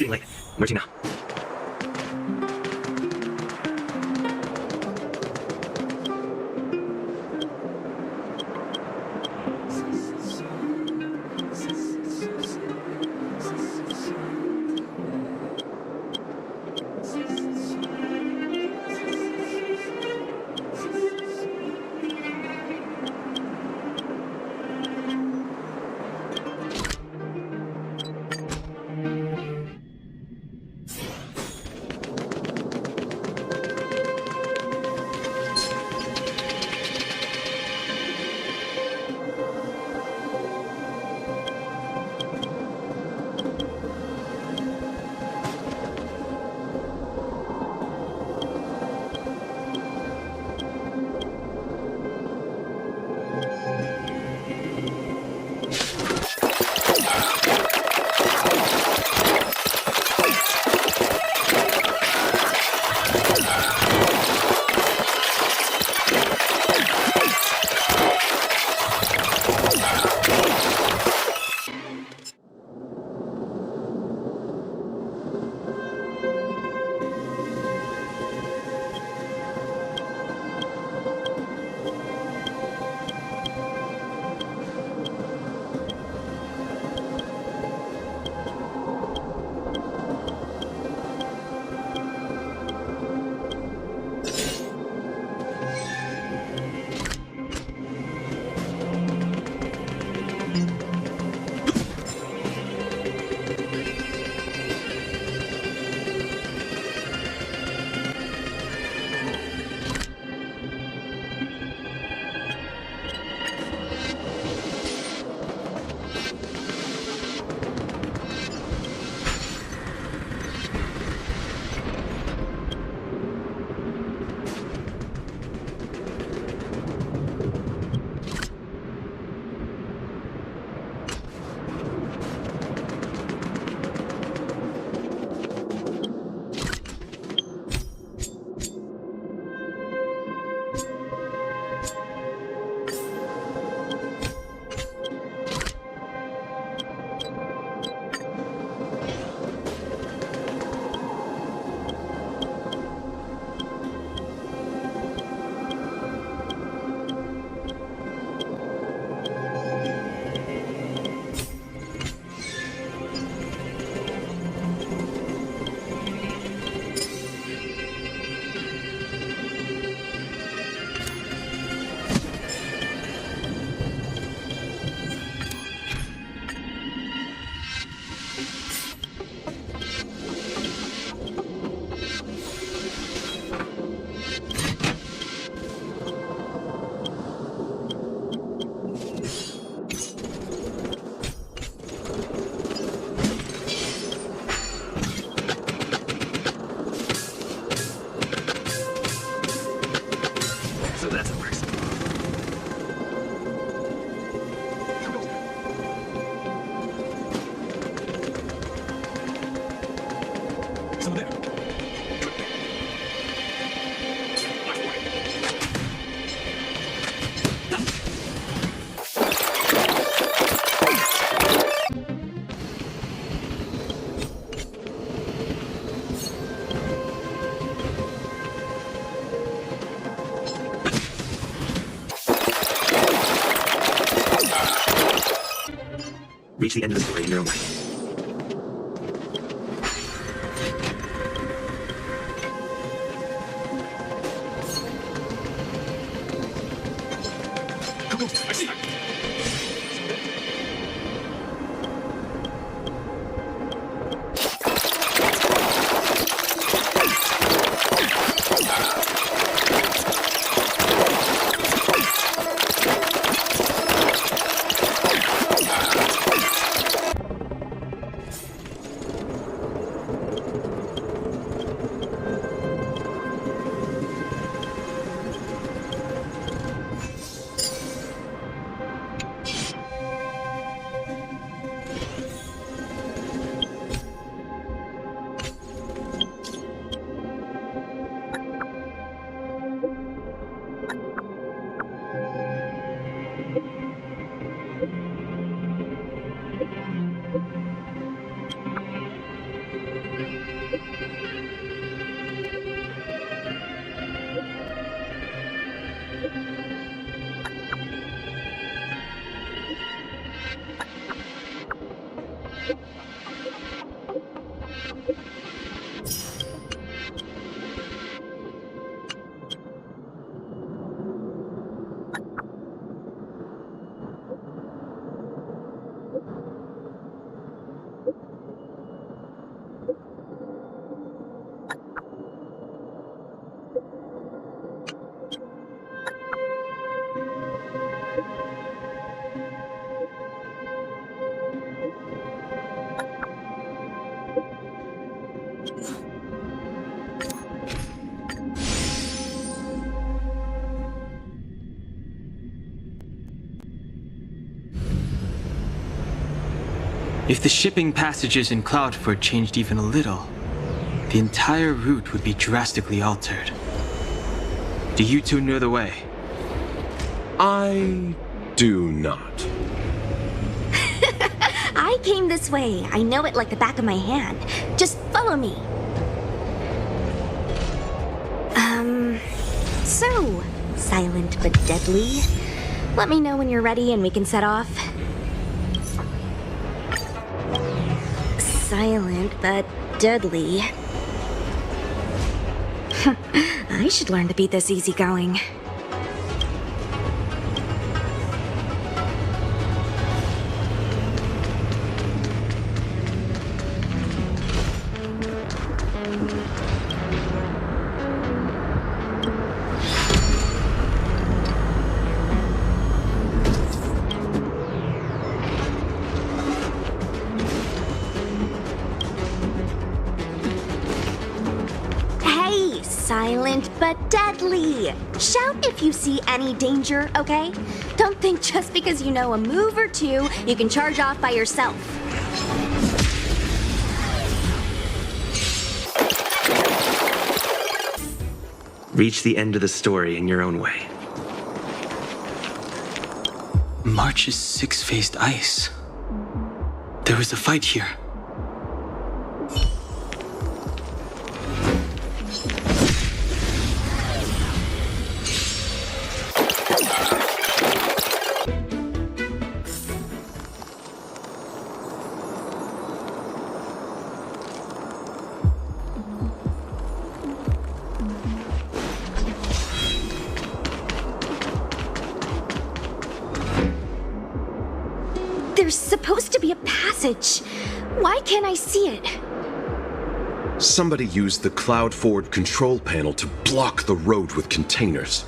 getting late. Merging now. So that's a first. So there. Reach the end of the story in your own way. I see. If the shipping passages in Cloudford changed even a little, the entire route would be drastically altered. Do you two know the way? I do not. I came this way. I know it like the back of my hand. Just follow me. So, silent but deadly. Let me know when you're ready and we can set off. Silent but deadly. I should learn to be this easygoing. Silent but deadly. Shout if you see any danger, okay? Don't think just because you know a move or two, you can charge off by yourself. Reach the end of the story in your own way. March's six-faced ice. There was a fight here. There's supposed to be a passage. Why can't I see it? Somebody used the Cloudford control panel to block the road with containers.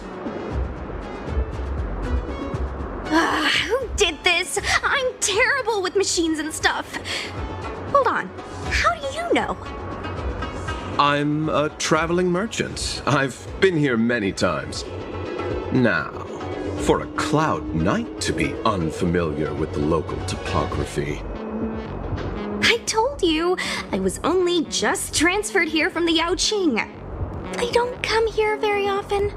Who did this? I'm terrible with machines and stuff. Hold on. How do you know? I'm a traveling merchant. I've been here many times. Now, for a Cloud Knight to be unfamiliar with the local topography. I told you, I was only just transferred here from the Yaoqing. I don't come here very often.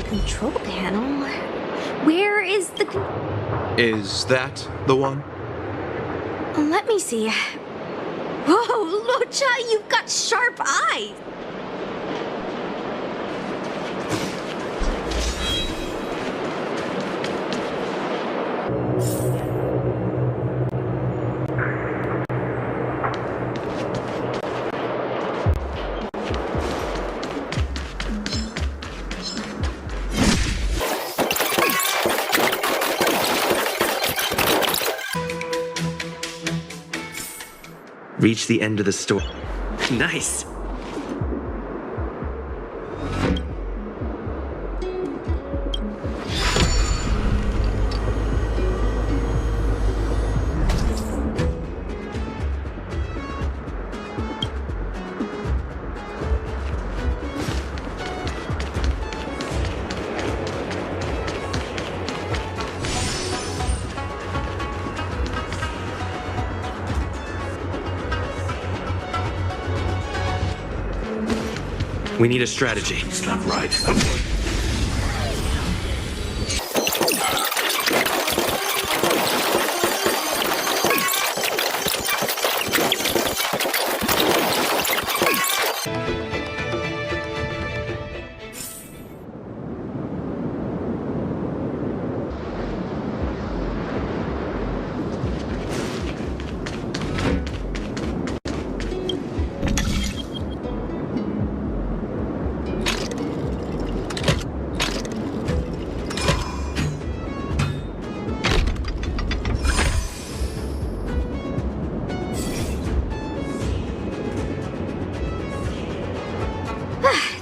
Control panel? Where is the... Is that the one? Let me see. Whoa, Locha, you've got sharp eyes! Reach the end of the story. Nice! We need a strategy. Not right.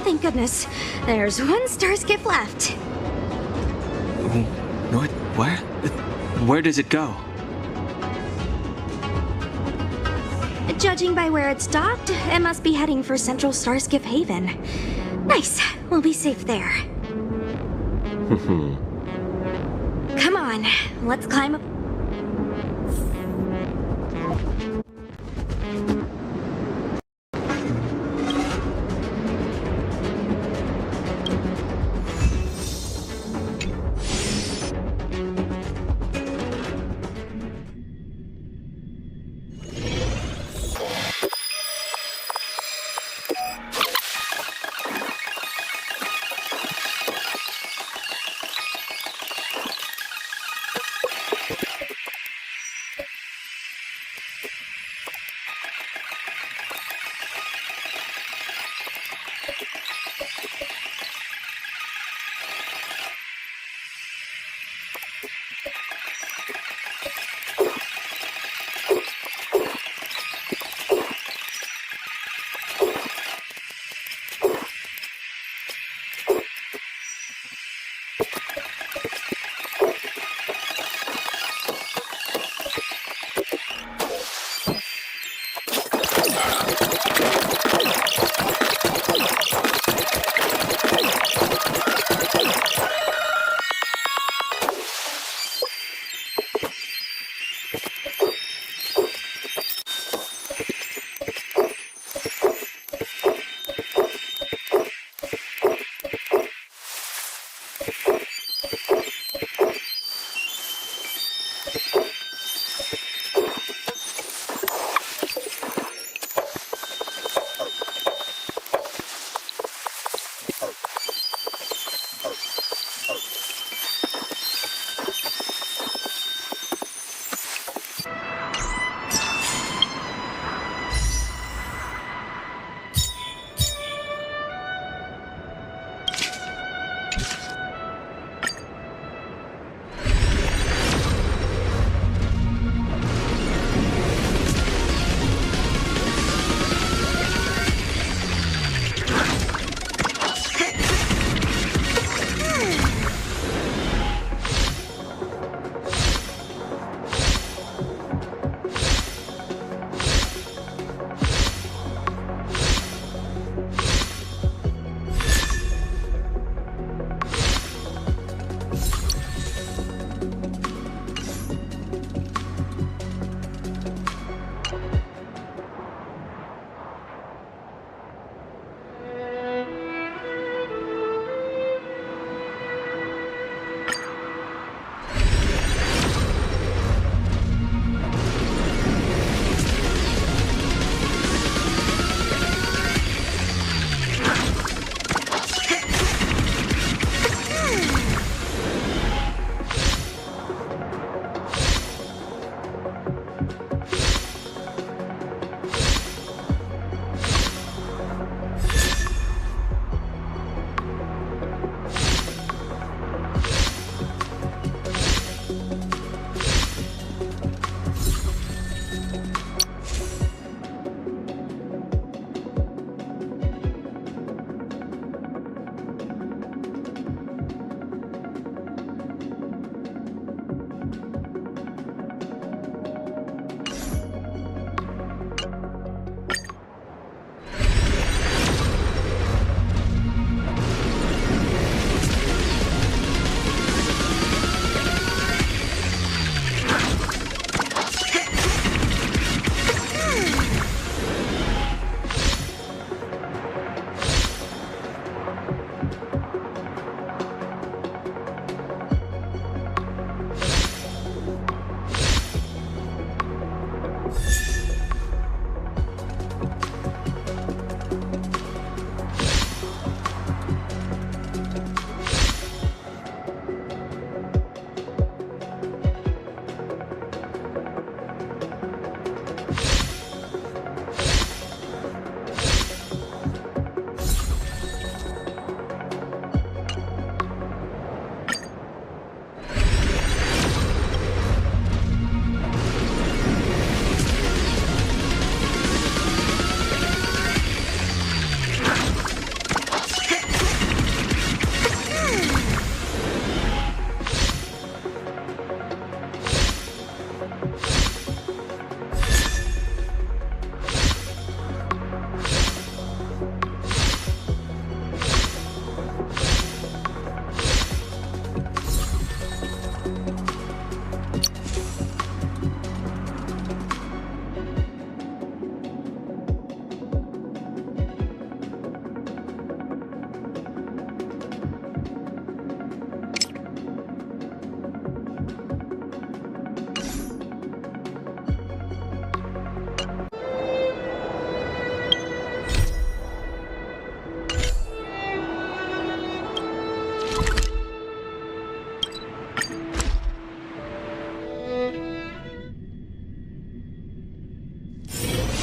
Thank goodness. There's one star skip left. What? Where? Where does it go? Judging by where it's docked, it must be heading for Central Starskip Haven. Nice. We'll be safe there. Come on. Let's climb up.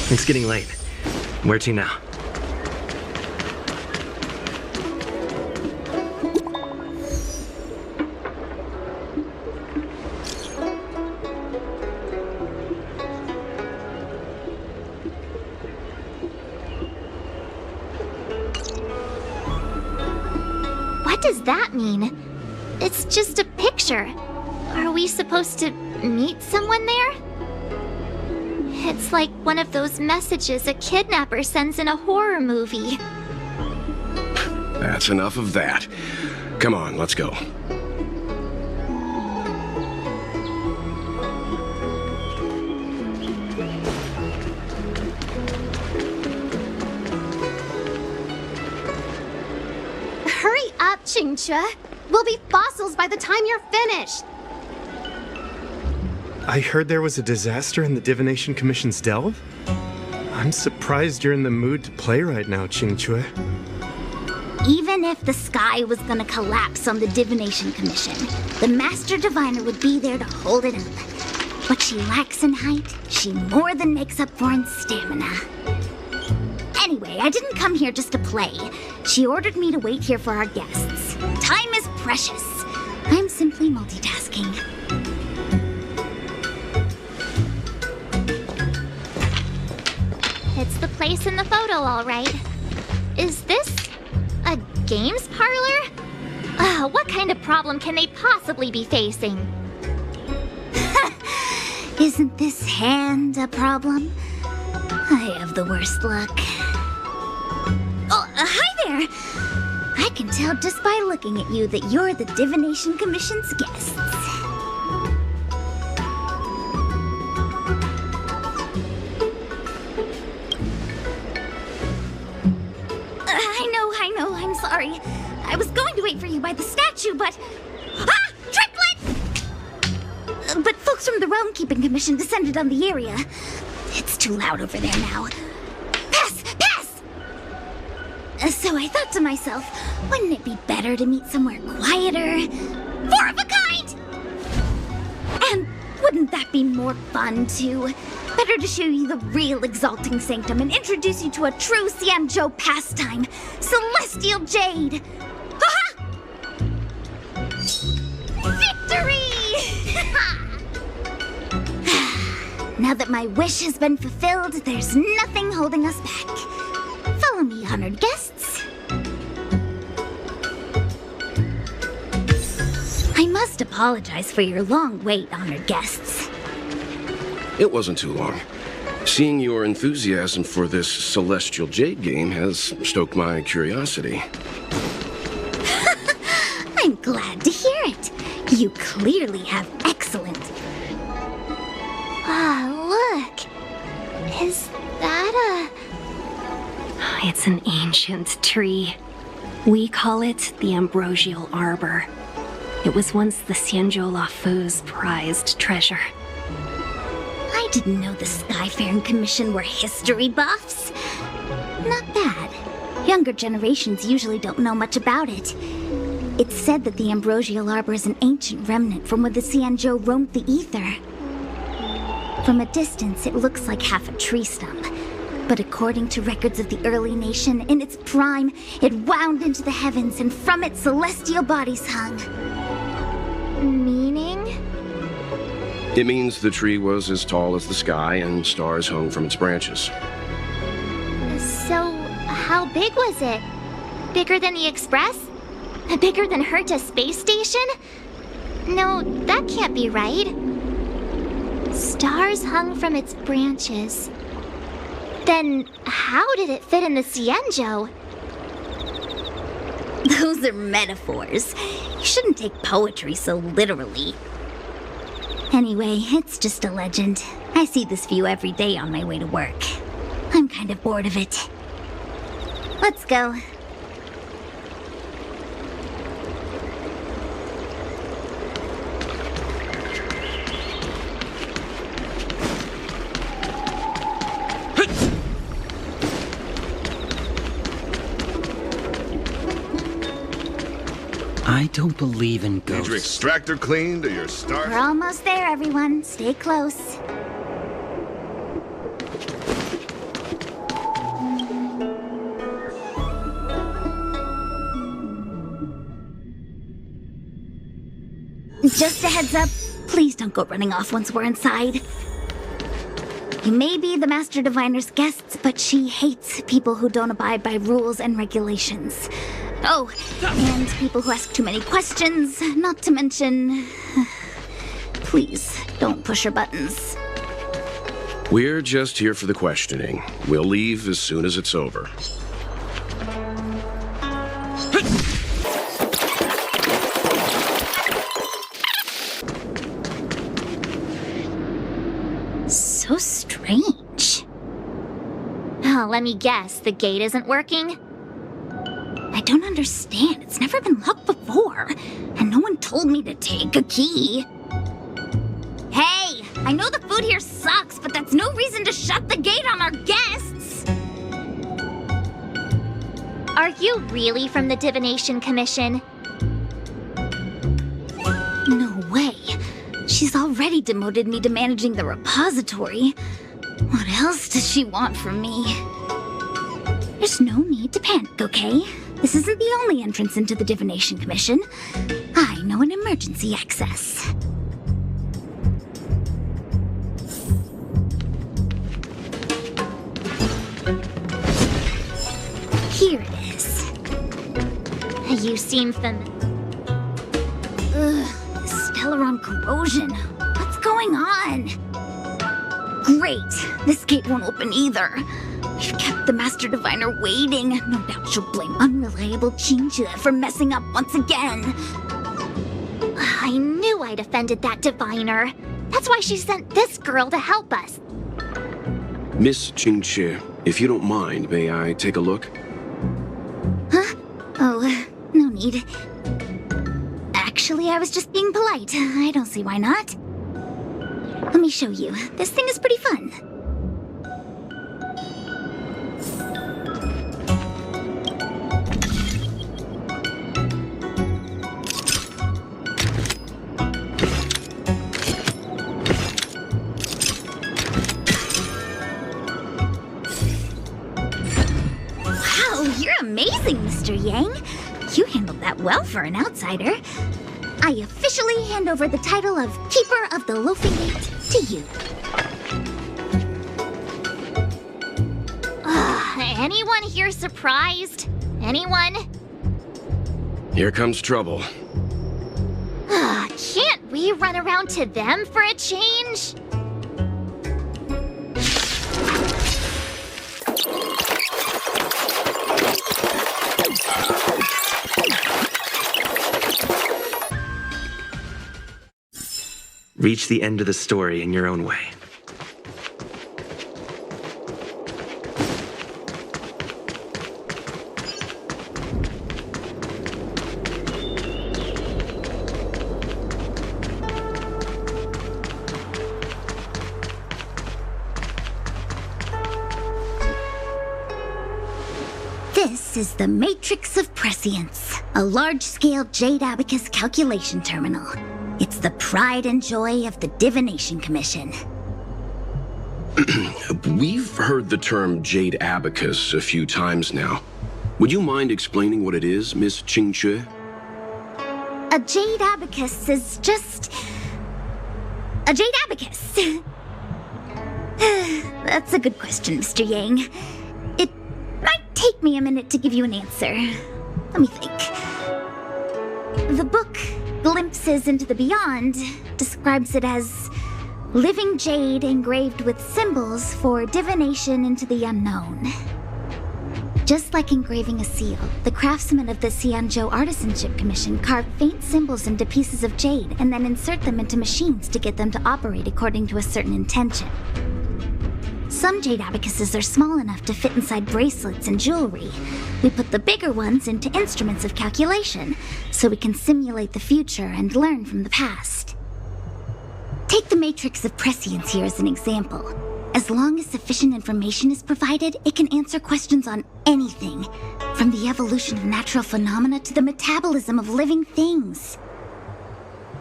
It's getting late. Where to now? What does that mean? It's just a picture. Are we supposed to meet someone there? It's like one of those messages a kidnapper sends in a horror movie. That's enough of that. Come on, let's go. Hurry up, Chingcha. We'll be fossils by the time you're finished. I heard there was a disaster in the Divination Commission's delve? I'm surprised you're in the mood to play right now, Qingque. Even if the sky was gonna collapse on the Divination Commission, the Master Diviner would be there to hold it up. What she lacks in height, she more than makes up for in stamina. Anyway, I didn't come here just to play. She ordered me to wait here for our guests. Time is precious. I'm simply multitasking. It's the place in the photo, all right. Is this a games parlor? What kind of problem can they possibly be facing? Isn't this hand a problem? I have the worst luck. Oh, hi there! I can tell just by looking at you that you're the Divination Commission's guests. I know, I'm sorry. I was going to wait for you by the statue, but... Ah! Triplet! But folks from the Realm Keeping Commission descended on the area. It's too loud over there now. Pass! Pass! So I thought to myself, wouldn't it be better to meet somewhere quieter? Four of a kind! And wouldn't that be more fun, too? Better to show you the real Exalting Sanctum and introduce you to a true Xianzhou pastime, Celestial Jade! Ha-ha! Victory! Now that my wish has been fulfilled, there's nothing holding us back. Follow me, honored guests. I must apologize for your long wait, honored guests. It wasn't too long. Seeing your enthusiasm for this Celestial Jade game has stoked my curiosity. I'm glad to hear it. You clearly have excellent... look. Is that It's an ancient tree. We call it the Ambrosial Arbor. It was once the Xianzhou Lafu's prized treasure. I didn't know the Skyfaring Commission were history buffs. Not bad. Younger generations usually don't know much about it. It's said that the Ambrosial Arbor is an ancient remnant from when the Xianzhou roamed the ether. From a distance, it looks like half a tree stump. But according to records of the early nation, in its prime, it wound into the heavens and from it celestial bodies hung. Meaning? It means the tree was as tall as the sky and stars hung from its branches. So, how big was it? Bigger than the Express? Bigger than Herta Space Station? No, that can't be right. Stars hung from its branches. Then, how did it fit in the Xianzhou? Those are metaphors. You shouldn't take poetry so literally. Anyway, it's just a legend. I see this view every day on my way to work. I'm kind of bored of it. Let's go. I don't believe in Need your ghosts. extractor cleaned or your start? We're almost there, everyone. Stay close. Just a heads up, please don't go running off once we're inside. You may be the Master Diviner's guests, but she hates people who don't abide by rules and regulations. Oh, and people who ask too many questions, not to mention... Please, don't push her buttons. We're just here for the questioning. We'll leave as soon as it's over. So strange. Oh, let me guess, the gate isn't working? I don't understand. It's never been locked before. And no one told me to take a key. Hey, I know the food here sucks, but that's no reason to shut the gate on our guests. Are you really from the Divination Commission? No way. She's already demoted me to managing the repository. What else does she want from me? There's no need to panic, okay? This isn't the only entrance into the Divination Commission. I know an emergency access. Here it is. You seem Ugh, Stellaron corrosion. What's going on? Great. This gate won't open either. We've kept the Master Diviner waiting. No doubt she'll blame unreliable Chinchua for messing up once again. I knew I'd offended that diviner. That's why she sent this girl to help us. Miss Qingqi, if you don't mind, may I take a look? Huh? Oh, no need. Actually, I was just being polite. I don't see why not. Let me show you. This thing is pretty fun. Wow, you're amazing, Mr. Yang. You handled that well for an outsider. I officially hand over the title of Keeper of the Loafing Gate to you. Anyone here surprised? Anyone? Here comes trouble. Can't we run around to them for a change? Reach the end of the story in your own way. This is the Matrix of Prescience, a large-scale Jade Abacus calculation terminal. It's the pride and joy of the Divination Commission. We've heard the term Jade Abacus a few times now. Would you mind explaining what it is, Miss Qingqi? A Jade Abacus is just... a Jade Abacus. That's a good question, Mr. Yang. It might take me a minute to give you an answer. Let me think. The book, Glimpses into the Beyond, describes it as living jade engraved with symbols for divination into the unknown. Just like engraving a seal, the craftsmen of the Xianzhou Artisanship Commission carve faint symbols into pieces of jade and then insert them into machines to get them to operate according to a certain intention. Some jade abacuses are small enough to fit inside bracelets and jewelry. We put the bigger ones into instruments of calculation, so we can simulate the future and learn from the past. Take the Matrix of Prescience here as an example. As long as sufficient information is provided, it can answer questions on anything, from the evolution of natural phenomena to the metabolism of living things.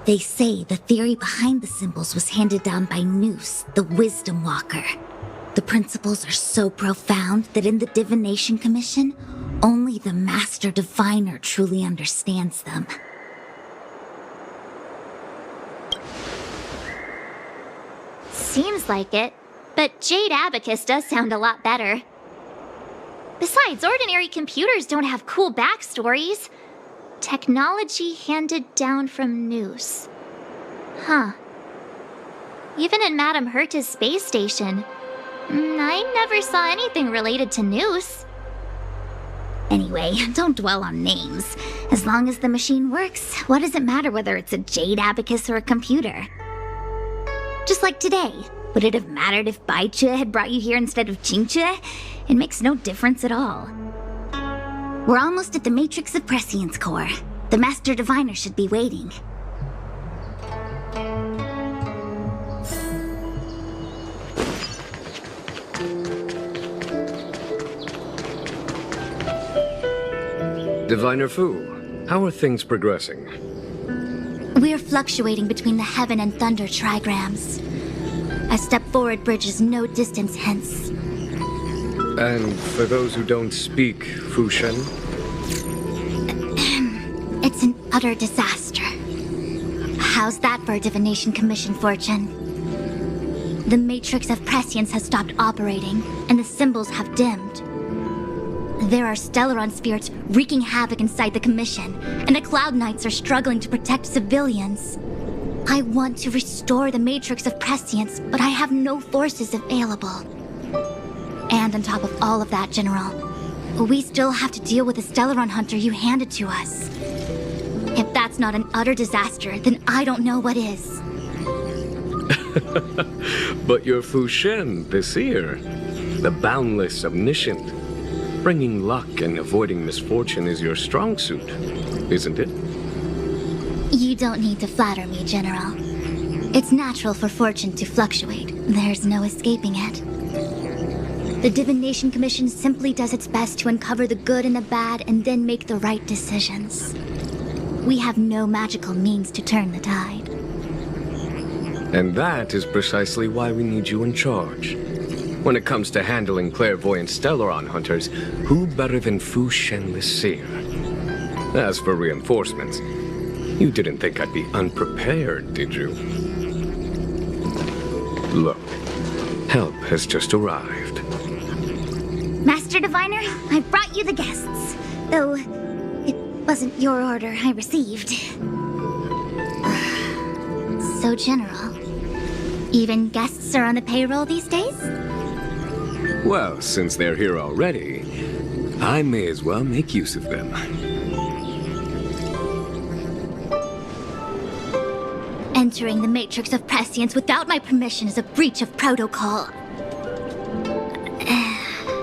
They say the theory behind the symbols was handed down by Noose, the Wisdom Walker. The principles are so profound that in the Divination Commission, only the Master Diviner truly understands them. Seems like it, but Jade Abacus does sound a lot better. Besides, ordinary computers don't have cool backstories. Technology handed down from Noose. Huh. Even in Madame Herta's space station, I never saw anything related to Noose. Anyway, don't dwell on names. As long as the machine works, what does it matter whether it's a Jade Abacus or a computer? Just like today, would it have mattered if Baichue had brought you here instead of Qingchue? It makes no difference at all. We're almost at the Matrix of Prescience core. The Master Diviner should be waiting. Diviner Fu, how are things progressing? We're fluctuating between the heaven and thunder trigrams. A step forward bridges no distance hence. And for those who don't speak Fushen? It's an utter disaster. How's that for a Divination Commission fortune? The Matrix of Prescience has stopped operating, and the symbols have dimmed. There are Stellaron spirits wreaking havoc inside the Commission, and the Cloud Knights are struggling to protect civilians. I want to restore the Matrix of Prescience, but I have no forces available. And on top of all of that, General, we still have to deal with the Stellaron Hunter you handed to us. If that's not an utter disaster, then I don't know what is. But you're Fushen, the seer. The boundless, omniscient. Bringing luck and avoiding misfortune is your strong suit, isn't it? You don't need to flatter me, General. It's natural for fortune to fluctuate. There's no escaping it. The Divination Commission simply does its best to uncover the good and the bad and then make the right decisions. We have no magical means to turn the tide. And that is precisely why we need you in charge. When it comes to handling clairvoyant Stellaron hunters, who better than Fushen the Seer? As for reinforcements, you didn't think I'd be unprepared, did you? Look, help has just arrived. Master Diviner, I brought you the guests. Though, it wasn't your order I received. So, General, even guests are on the payroll these days? Well, since they're here already, I may as well make use of them. Entering the Matrix of Prescience without my permission is a breach of protocol.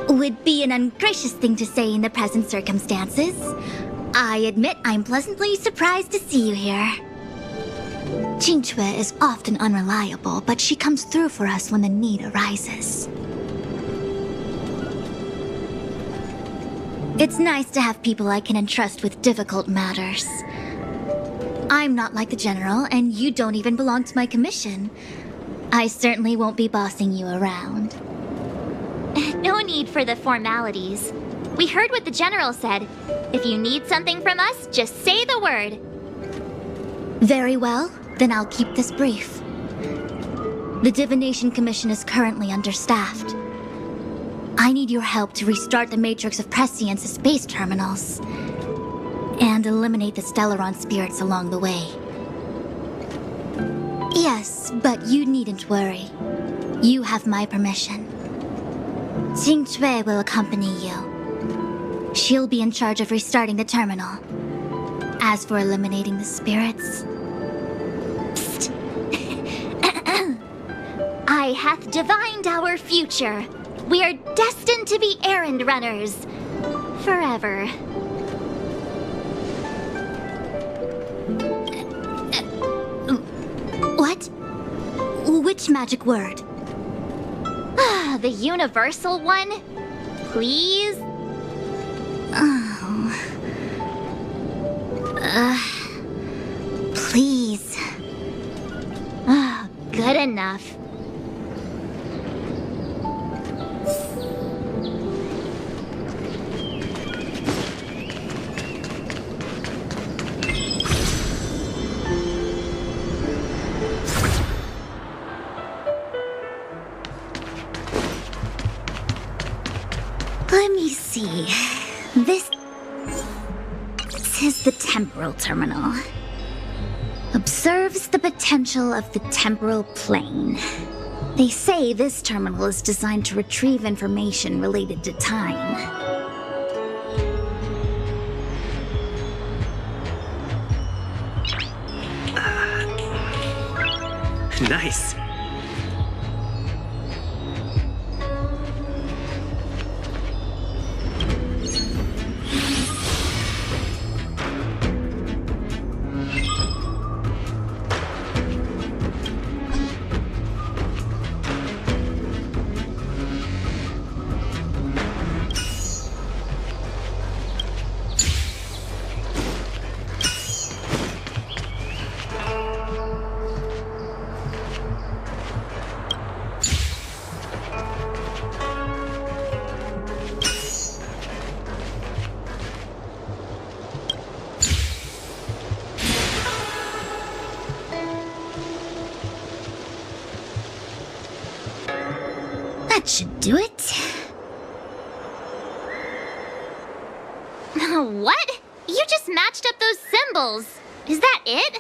Would be an ungracious thing to say in the present circumstances. I admit I'm pleasantly surprised to see you here. Qingchue is often unreliable, but she comes through for us when the need arises. It's nice to have people I can entrust with difficult matters. I'm not like the General, and you don't even belong to my commission. I certainly won't be bossing you around. No need for the formalities. We heard what the General said. If you need something from us, just say the word. Very well, then I'll keep this brief. The Divination Commission is currently understaffed. I need your help to restart the Matrix of Prescience's space terminals and eliminate the Stellaron spirits along the way. Yes, but you needn't worry. You have my permission. Qingchue will accompany you. She'll be in charge of restarting the terminal. As for eliminating the spirits... Psst. I hath divined our future. We are destined to be errand runners. Forever. What? Which magic word? The universal one? Please? Oh. Please. Good enough. see. This is the temporal terminal. Observes the potential of the temporal plane. They say this terminal is designed to retrieve information related to time. Nice. That should do it. What? You just matched up those symbols. Is that it?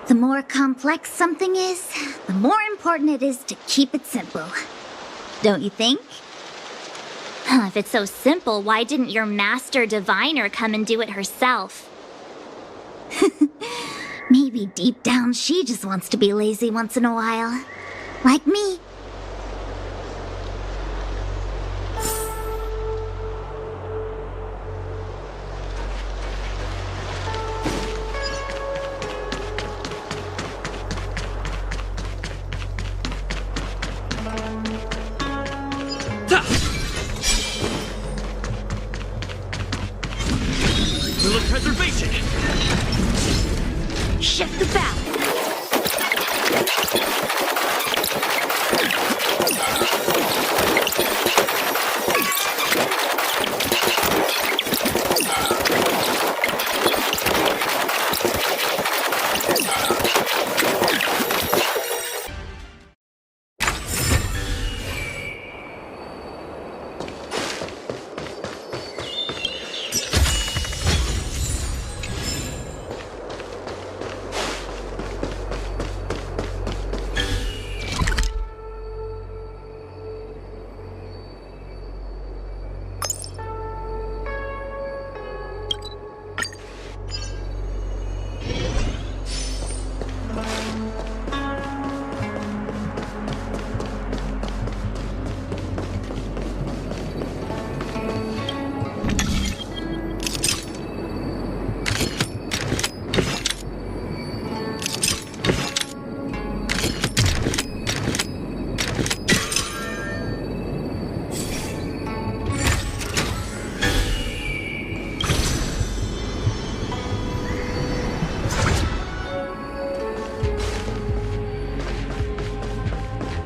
The more complex something is, the more important it is to keep it simple. Don't you think? If it's so simple, why didn't your master diviner come and do it herself? Maybe deep down she just wants to be lazy once in a while. Like me. Little preservation. Shift the balance.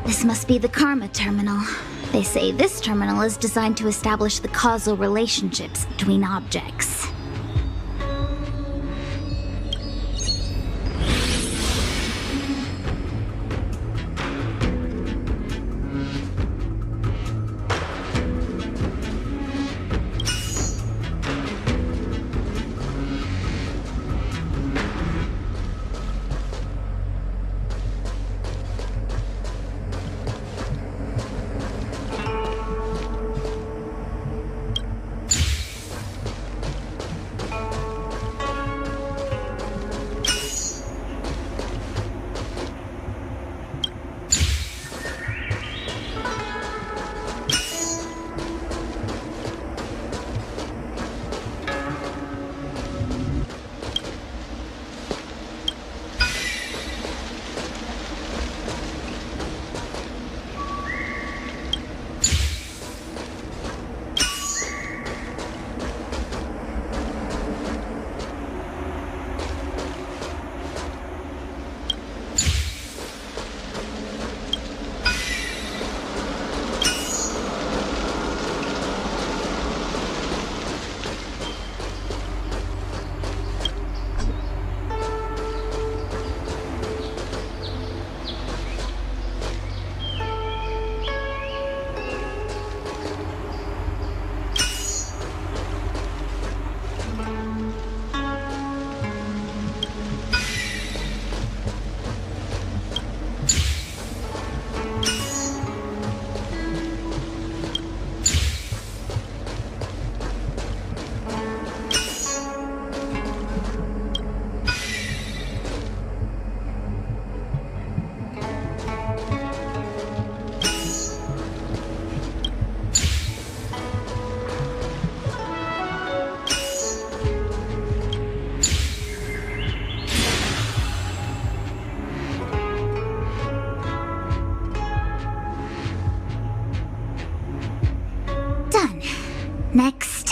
This must be the Karma Terminal. They say this terminal is designed to establish the causal relationships between objects. Next.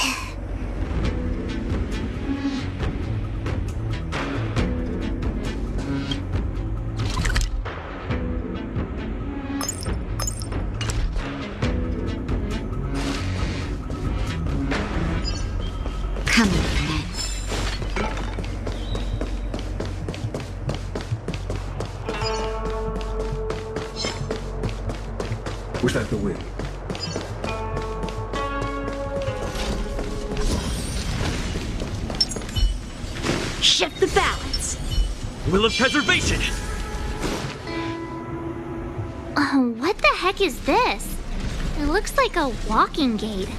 Come on. Was that the wind? Shift the balance. Will of preservation! What the heck is this? It looks like a walking gate.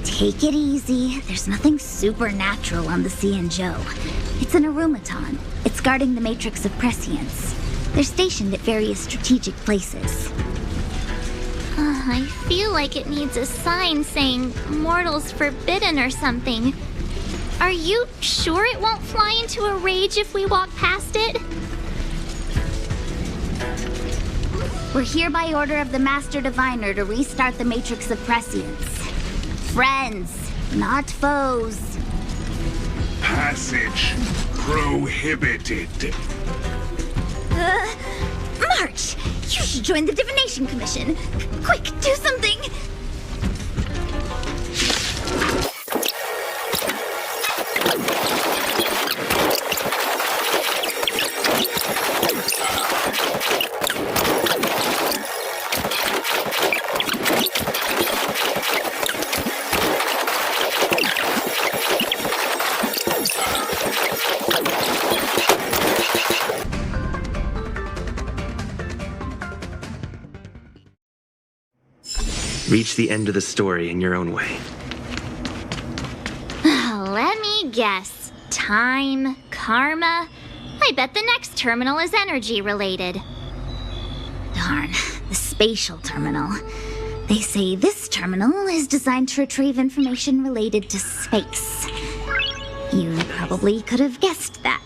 Take it easy. There's nothing supernatural on the Xianzhou. It's an aromaton. It's guarding the matrix of prescience. They're stationed at various strategic places. I feel like it needs a sign saying mortals forbidden or something. Are you sure it won't fly into a rage if we walk past it? We're here by order of the Master Diviner to restart the matrix of prescience. Friends, not foes. Passage prohibited. March! You should join the Divination Commission. Quick, do something! Reach the end of the story in your own way. Let me guess. Time, karma. I bet the next terminal is energy related. Darn, the spatial terminal. They say this terminal is designed to retrieve information related to space. You probably could have guessed that.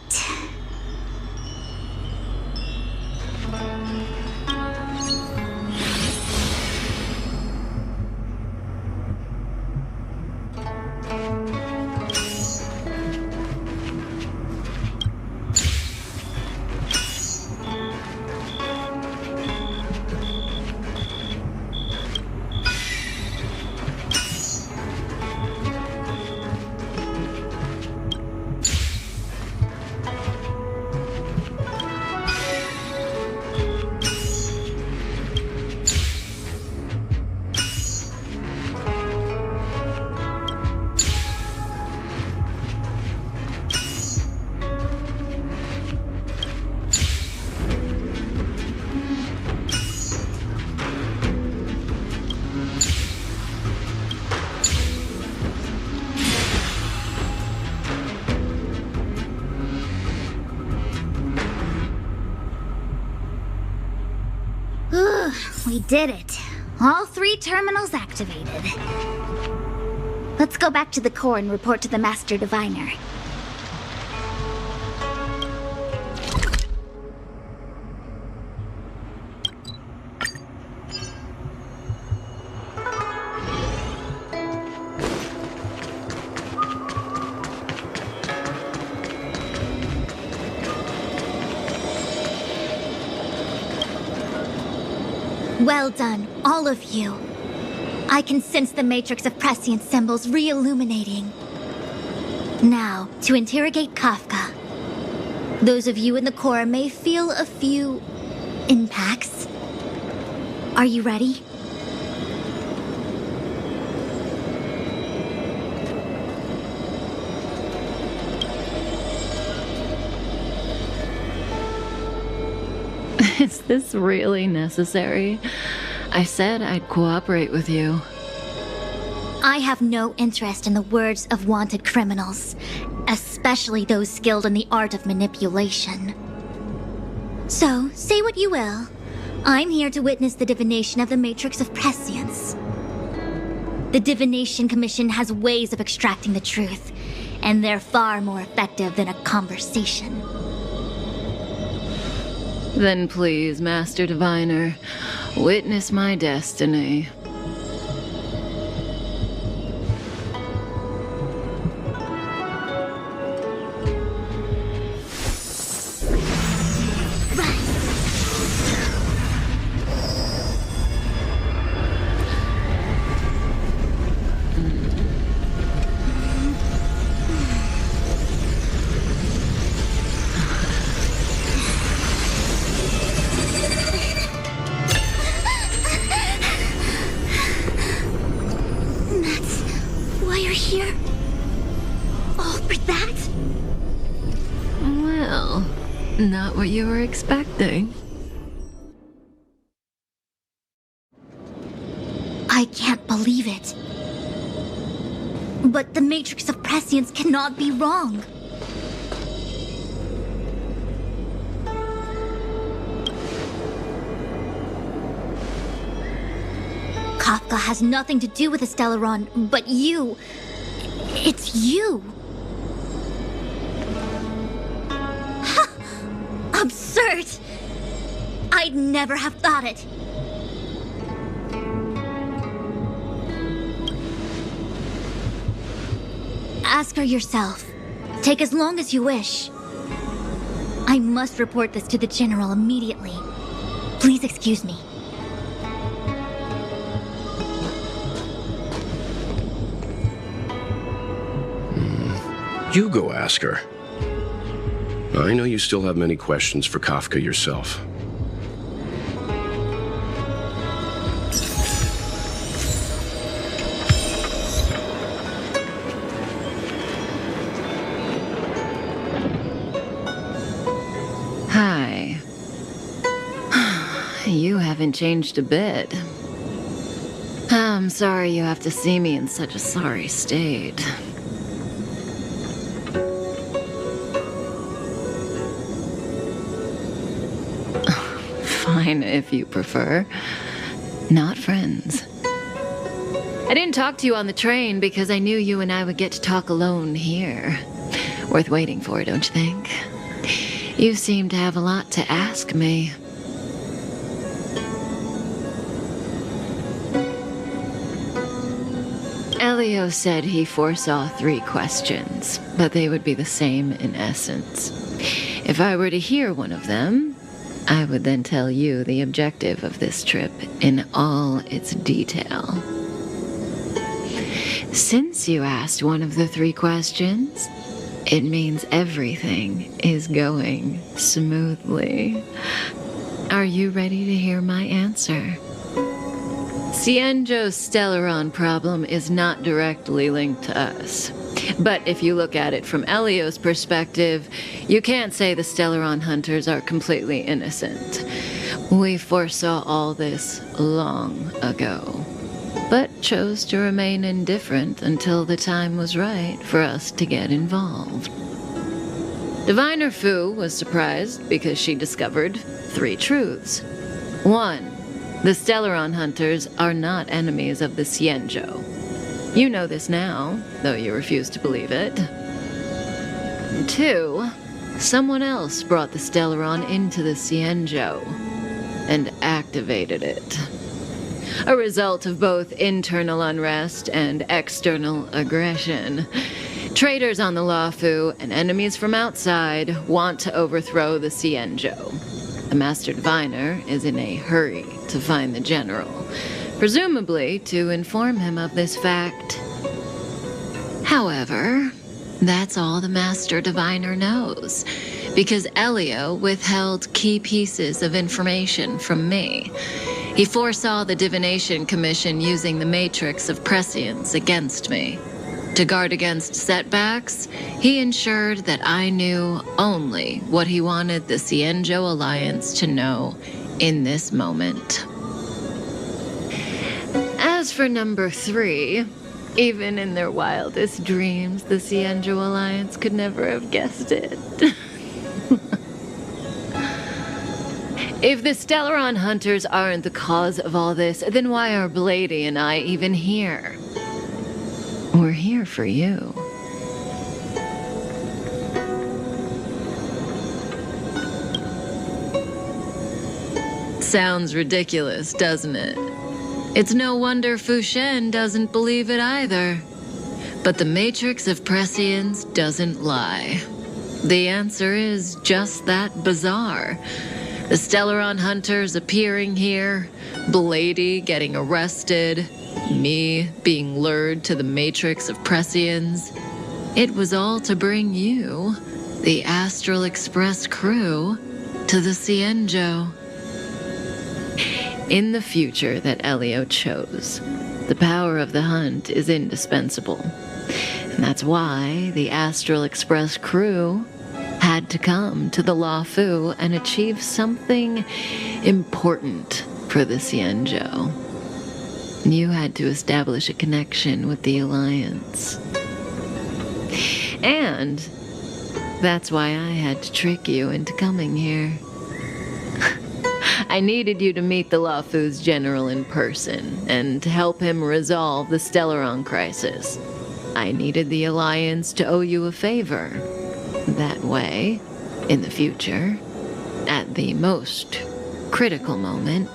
We did it. All 3 terminals activated. Let's go back to the core and report to the Master Diviner. Well done, all of you. I can sense the matrix of prescient symbols re-illuminating. Now, to interrogate Kafka. Those of you in the core may feel a few impacts. Are you ready? Is this really necessary? I said I'd cooperate with you. I have no interest in the words of wanted criminals, especially those skilled in the art of manipulation. So, say what you will. I'm here to witness the divination of the matrix of prescience. The Divination Commission has ways of extracting the truth, and they're far more effective than a conversation. Then please, Master Diviner, witness my destiny. Not what you were expecting. I can't believe it. But the Matrix of Prescience cannot be wrong. Kafka has nothing to do with the Stellaron, but you. It's you. Ha! Absurd! I'd never have thought it. Ask her yourself. Take as long as you wish. I must report this to the General immediately. Please excuse me. You go ask her. I know you still have many questions for Kafka yourself. Hi. You haven't changed a bit. I'm sorry you have to see me in such a sorry state. Fine, if you prefer. Not friends. I didn't talk to you on the train because I knew you and I would get to talk alone here. Worth waiting for, don't you think? You seem to have a lot to ask me. Elio said he foresaw 3 questions, but they would be the same in essence. If I were to hear one of them, I would then tell you the objective of this trip in all its detail. Since you asked one of the 3 questions, it means everything is going smoothly. Are you ready to hear my answer? Cienjo's Stellaron problem is not directly linked to us. But if you look at it from Elio's perspective, you can't say the Stellaron hunters are completely innocent. We foresaw all this long ago, but chose to remain indifferent until the time was right for us to get involved. Diviner Fu was surprised because she discovered 3 truths. 1. The Stellaron hunters are not enemies of the Cienjo. You know this now, though you refuse to believe it. 2. Someone else brought the Stellaron into the Cienjo and activated it. A result of both internal unrest and external aggression. Traitors on the Luofu and enemies from outside want to overthrow the Cienjo. The Master Diviner is in a hurry to find the General, presumably to inform him of this fact. However, that's all the Master Diviner knows, because Elio withheld key pieces of information from me. He foresaw the Divination Commission using the Matrix of Prescience against me. To guard against setbacks, he ensured that I knew only what he wanted the Cienjo Alliance to know in this moment. As for number 3, even in their wildest dreams, the Cienjo Alliance could never have guessed it. If the Stellaron hunters aren't the cause of all this, then why are Blady and I even here? We're here for you. Sounds ridiculous, doesn't it? It's no wonder Fu Shen doesn't believe it either. But the Matrix of Prescience doesn't lie. The answer is just that bizarre. The Stellaron hunters appearing here, Blady getting arrested, me being lured to the Matrix of Prescience. It was all to bring you, the Astral Express crew, to the Cienjo. In the future that Elio chose, the power of the hunt is indispensable. And that's why the Astral Express crew had to come to the Luofu and achieve something important for the Xianzhou. You had to establish a connection with the Alliance. And that's why I had to trick you into coming here. I needed you to meet the Luofu's general in person and to help him resolve the Stellaron crisis. I needed the Alliance to owe you a favor. That way, in the future, at the most critical moment,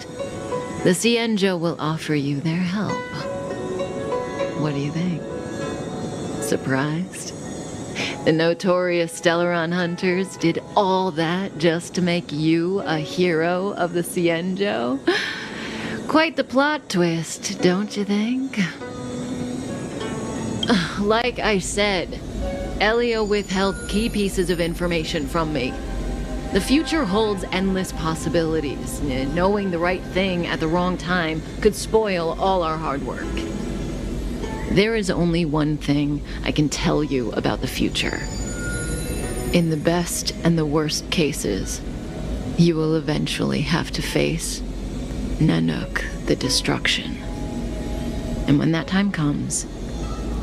the Xianzhou will offer you their help. What do you think? Surprised? The notorious Stellaron hunters did all that just to make you a hero of the Xianzhou? Quite the plot twist, don't you think? Like I said, Elio withheld key pieces of information from me. The future holds endless possibilities. Knowing the right thing at the wrong time could spoil all our hard work. There is only one thing I can tell you about the future. In the best and the worst cases, you will eventually have to face Nanook, the destruction. And when that time comes,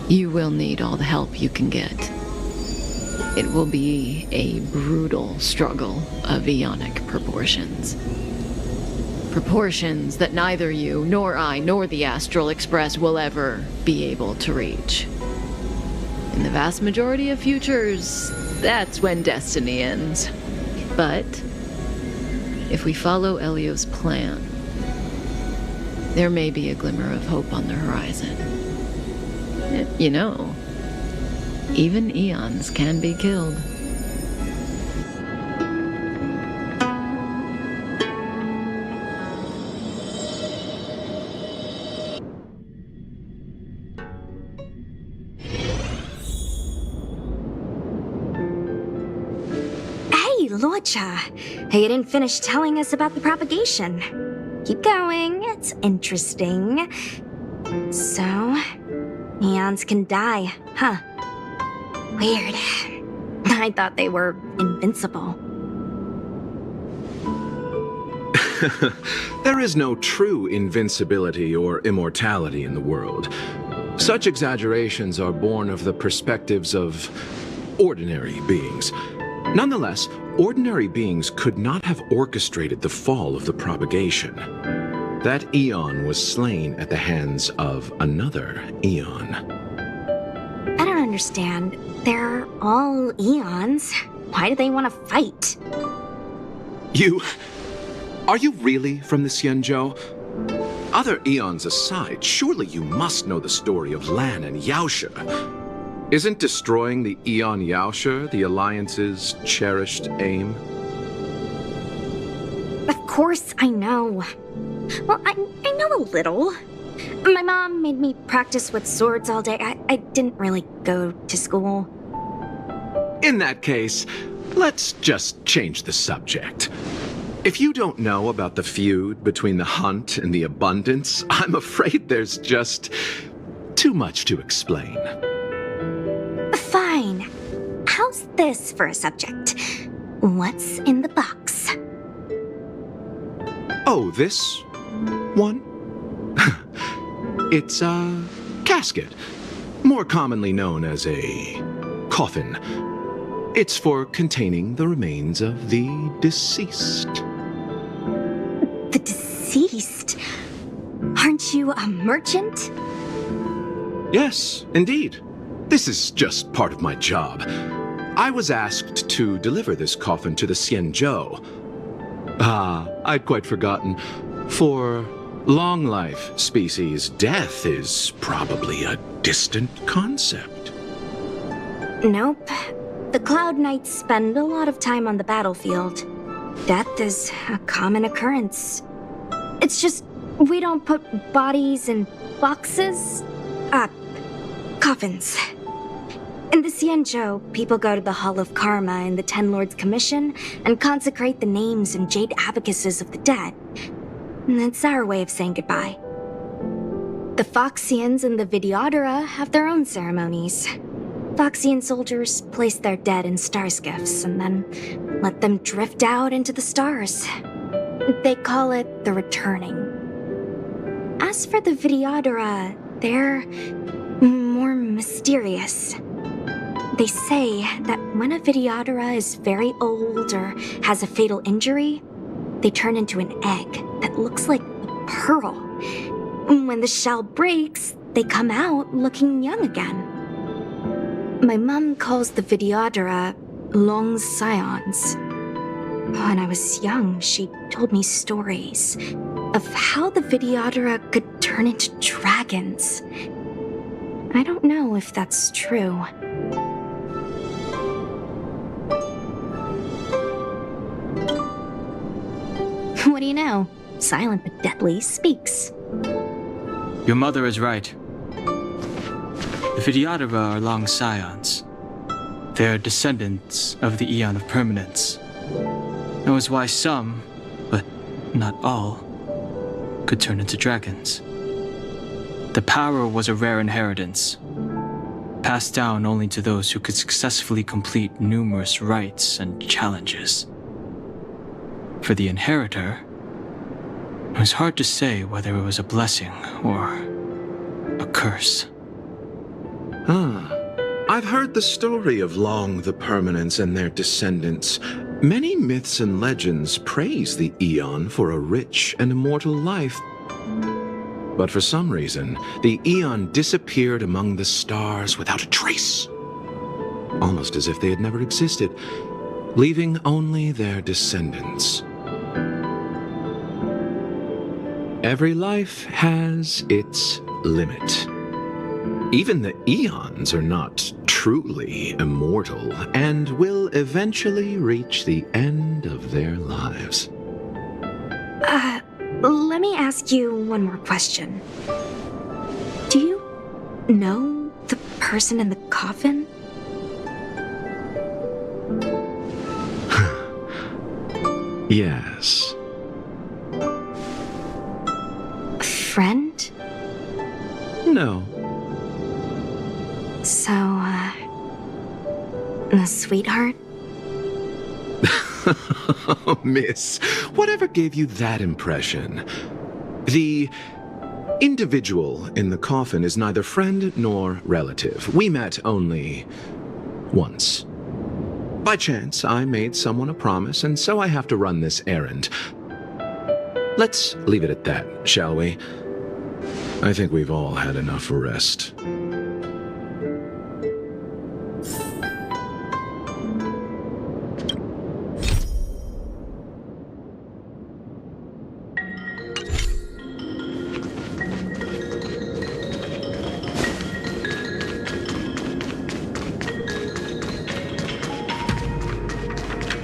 you will need all the help you can get. It will be a brutal struggle of Ionic proportions. Proportions that neither you, nor I, nor the Astral Express will ever be able to reach. In the vast majority of futures, that's when destiny ends. But if we follow Elio's plan, there may be a glimmer of hope on the horizon. You know, even eons can be killed. Hey, Luocha. Hey, you didn't finish telling us about the propagation. Keep going, it's interesting. So, eons can die, huh? Weird. I thought they were invincible. There is no true invincibility or immortality in the world. Such exaggerations are born of the perspectives of ordinary beings. Nonetheless, ordinary beings could not have orchestrated the fall of the propagation. That eon was slain at the hands of another eon. I don't understand. They're all eons. Why do they want to fight? Are you really from the Xianzhou? Other eons aside, surely you must know the story of Lan and Yaoshe. Isn't destroying the Eon Yaoshe the Alliance's cherished aim? Of course I know. Well, I know a little. My mom made me practice with swords all day. I didn't really go to school. In that case, let's just change the subject. If you don't know about the feud between the Hunt and the Abundance, I'm afraid there's just too much to explain. Fine. How's this for a subject? What's in the box? Oh, this one? It's a casket, more commonly known as a coffin. It's for containing the remains of the deceased. The deceased? Aren't you a merchant? Yes, indeed. This is just part of my job. I was asked to deliver this coffin to the Xianzhou. I'd quite forgotten. For long life species, death is probably a distant concept. Nope. The Cloud Knights spend a lot of time on the battlefield. Death is a common occurrence. It's just, we don't put bodies in boxes. Coffins. In the Xianzhou, people go to the Hall of Karma in the Ten Lords Commission and consecrate the names and jade abacuses of the dead. And it's our way of saying goodbye. The Foxians and the Vidyadhara have their own ceremonies. Foxian soldiers place their dead in star skiffs and then let them drift out into the stars. They call it the returning. As for the Videodora, they're more mysterious. They say that when a Videodora is very old or has a fatal injury, they turn into an egg that looks like a pearl. When the shell breaks, they come out looking young again. My mom calls the Videodora long scions. When I was young, she told me stories of how the Videodora could turn into dragons. I don't know if that's true. What do you know? Silent but deadly speaks. Your mother is right. The Videodora are long scions. They are descendants of the Eon of Permanence. That was why some, but not all, could turn into dragons. The power was a rare inheritance, passed down only to those who could successfully complete numerous rites and challenges. For the inheritor, it was hard to say whether it was a blessing or a curse. I've heard the story of Long the Permanence and their descendants. Many myths and legends praise the Eon for a rich and immortal life. But for some reason, the Eon disappeared among the stars without a trace. Almost as if they had never existed, leaving only their descendants. Every life has its limit. Even the Eons are not truly immortal and will eventually reach the end of their lives. Let me ask you one more question. Do you know the person in the coffin? Yes. A friend? No. So, a sweetheart? Miss, whatever gave you that impression? The individual in the coffin is neither friend nor relative. We met only once. By chance, I made someone a promise, and so I have to run this errand. Let's leave it at that, shall we? I think we've all had enough rest.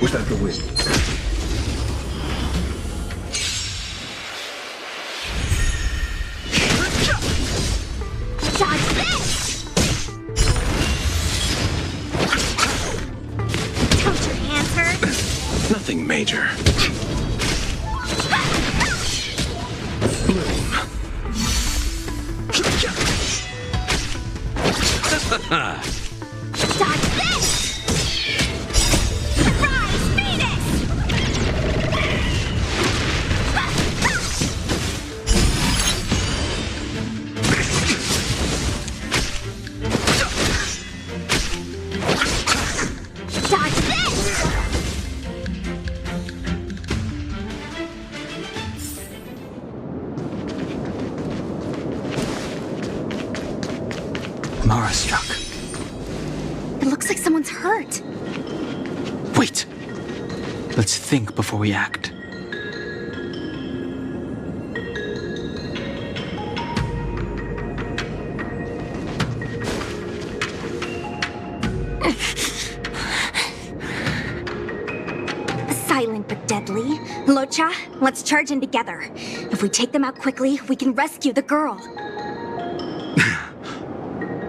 What's that the wind? Dodge this! Don't your hands hurt? Nothing major. Dodge this! Rise, Venus! Dodge this! Mara struck. It looks like someone's hurt. Wait! Let's think before we act. Silent but deadly. Locha, let's charge in together. If we take them out quickly, we can rescue the girl.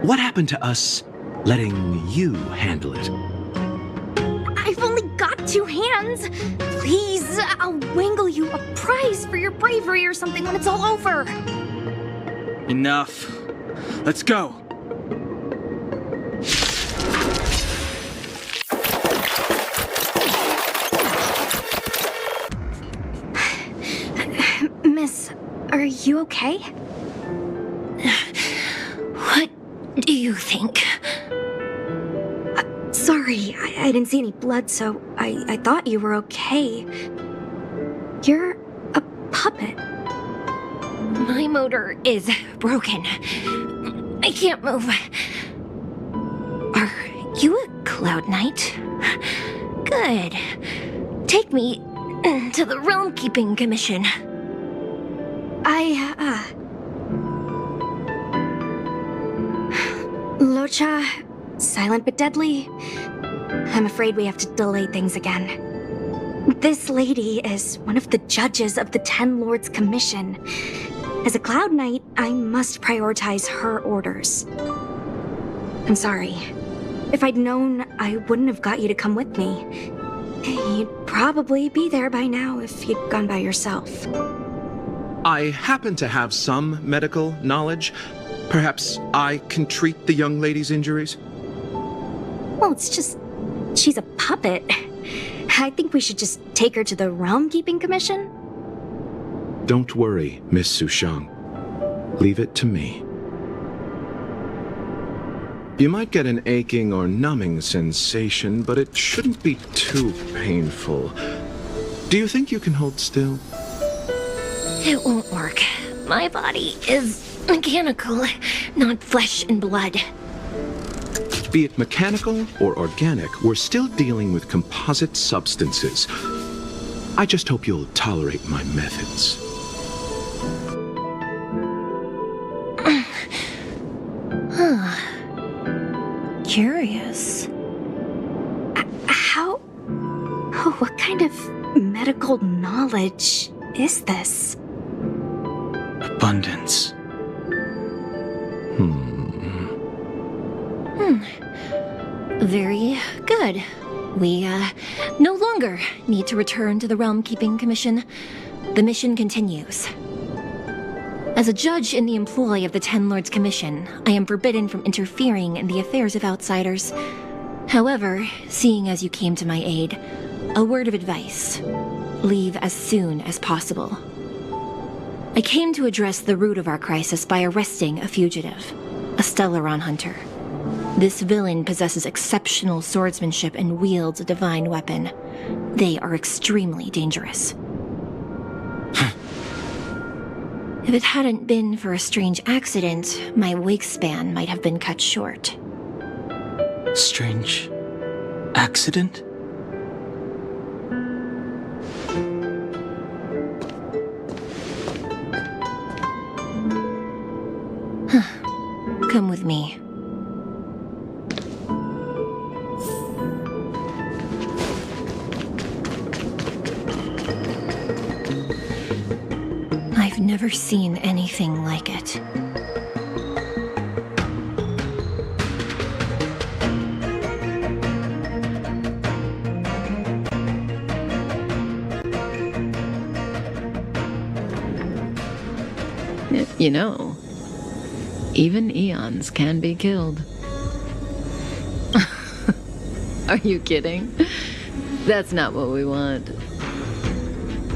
What happened to us letting you handle it? I've only got 2 hands. Please, I'll wangle you a prize for your bravery or something when it's all over. Enough. Let's go. you okay? What do you think? Sorry, I didn't see any blood, so I thought you were okay. You're a puppet. My motor is broken. I can't move. Are you a Cloud Knight? Good. Take me to the Realm Keeping Commission. Locha, silent but deadly. I'm afraid we have to delay things again. This lady is one of the judges of the Ten Lords Commission. As a Cloud Knight, I must prioritize her orders. I'm sorry. If I'd known, I wouldn't have got you to come with me. You'd probably be there by now if you'd gone by yourself. I happen to have some medical knowledge. Perhaps I can treat the young lady's injuries? Well, it's just... she's a puppet. I think we should just take her to the Realm Keeping Commission. Don't worry, Miss Sushang. Leave it to me. You might get an aching or numbing sensation, but it shouldn't be too painful. Do you think you can hold still? It won't work. My body is mechanical, not flesh and blood. Be it mechanical or organic, we're still dealing with composite substances. I just hope you'll tolerate my methods. Curious. How? Oh, what kind of medical knowledge is this? Abundance. Very good. We, no longer need to return to the Realm Keeping Commission. The mission continues. As a judge in the employ of the Ten Lords Commission, I am forbidden from interfering in the affairs of outsiders. However, seeing as you came to my aid, a word of advice. Leave as soon as possible. I came to address the root of our crisis by arresting a fugitive, a Stellaron hunter. This villain possesses exceptional swordsmanship and wields a divine weapon. They are extremely dangerous. If it hadn't been for a strange accident, my wingspan might have been cut short. Strange accident? Come with me. I've never seen anything like it. You know, even eons can be killed. Are you kidding? That's not what we want.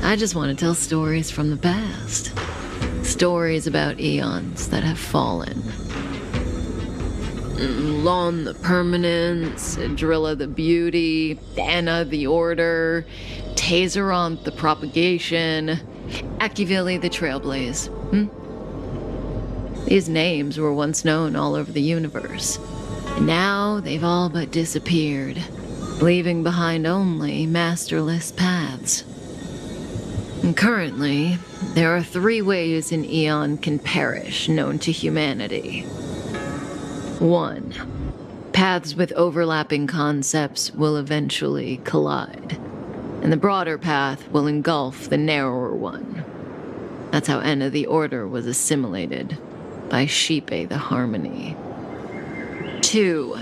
I just want to tell stories from the past. Stories about eons that have fallen. Lon the Permanence, Drilla the Beauty, Anna the Order, Tazeronth the Propagation, Akivili the Trailblaze. These names were once known all over the universe. And now they've all but disappeared, leaving behind only masterless paths. And currently, there are 3 ways an eon can perish known to humanity. 1. Paths with overlapping concepts will eventually collide, and the broader path will engulf the narrower one. That's how Enna the Order was assimilated by Shipe the Harmony. 2.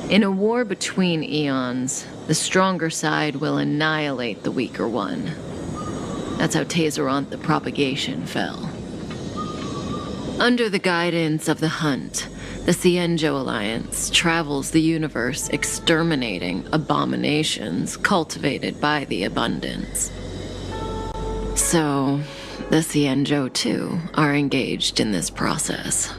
In a war between eons, the stronger side will annihilate the weaker one. That's how Tazeronth the Propagation fell. Under the guidance of the Hunt, the Cienjo Alliance travels the universe exterminating abominations cultivated by the Abundance. So, The Cienjo, too, are engaged in this process.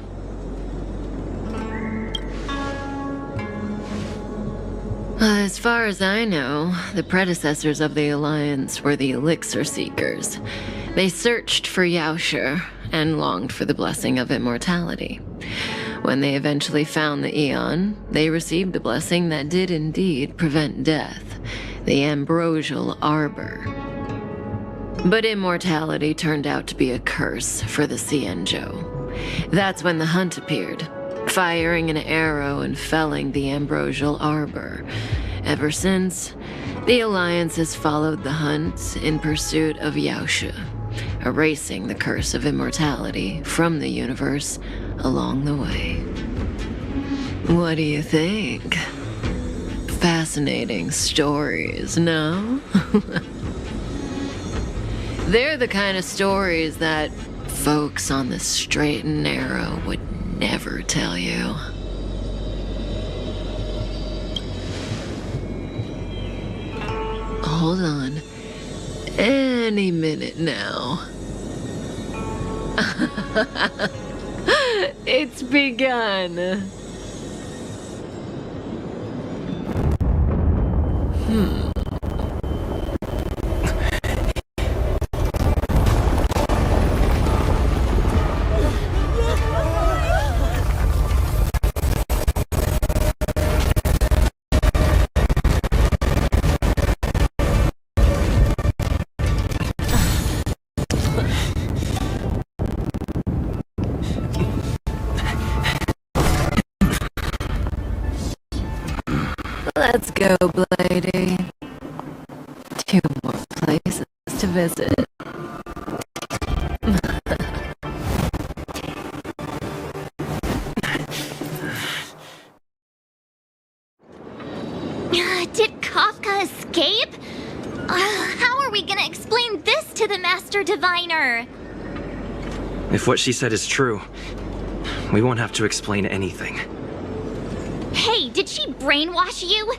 As far as I know, the predecessors of the Alliance were the Elixir Seekers. They searched for Yaoshi and longed for the blessing of immortality. When they eventually found the Aeon, they received the blessing that did indeed prevent death, the Ambrosial Arbor. But immortality turned out to be a curse for the Cienjo. That's when the hunt appeared, firing an arrow and felling the Ambrosial Arbor. Ever since, the Alliance has followed the hunt in pursuit of Yaoshi, erasing the curse of immortality from the universe along the way. What do you think? Fascinating stories, no? They're the kind of stories that folks on the straight and narrow would never tell you. Hold on. Any minute now. It's begun. Let's go, Blady. 2 more places to visit. Did Kafka escape? How are we gonna explain this to the Master Diviner? If what she said is true, we won't have to explain anything. Hey, did she brainwash you?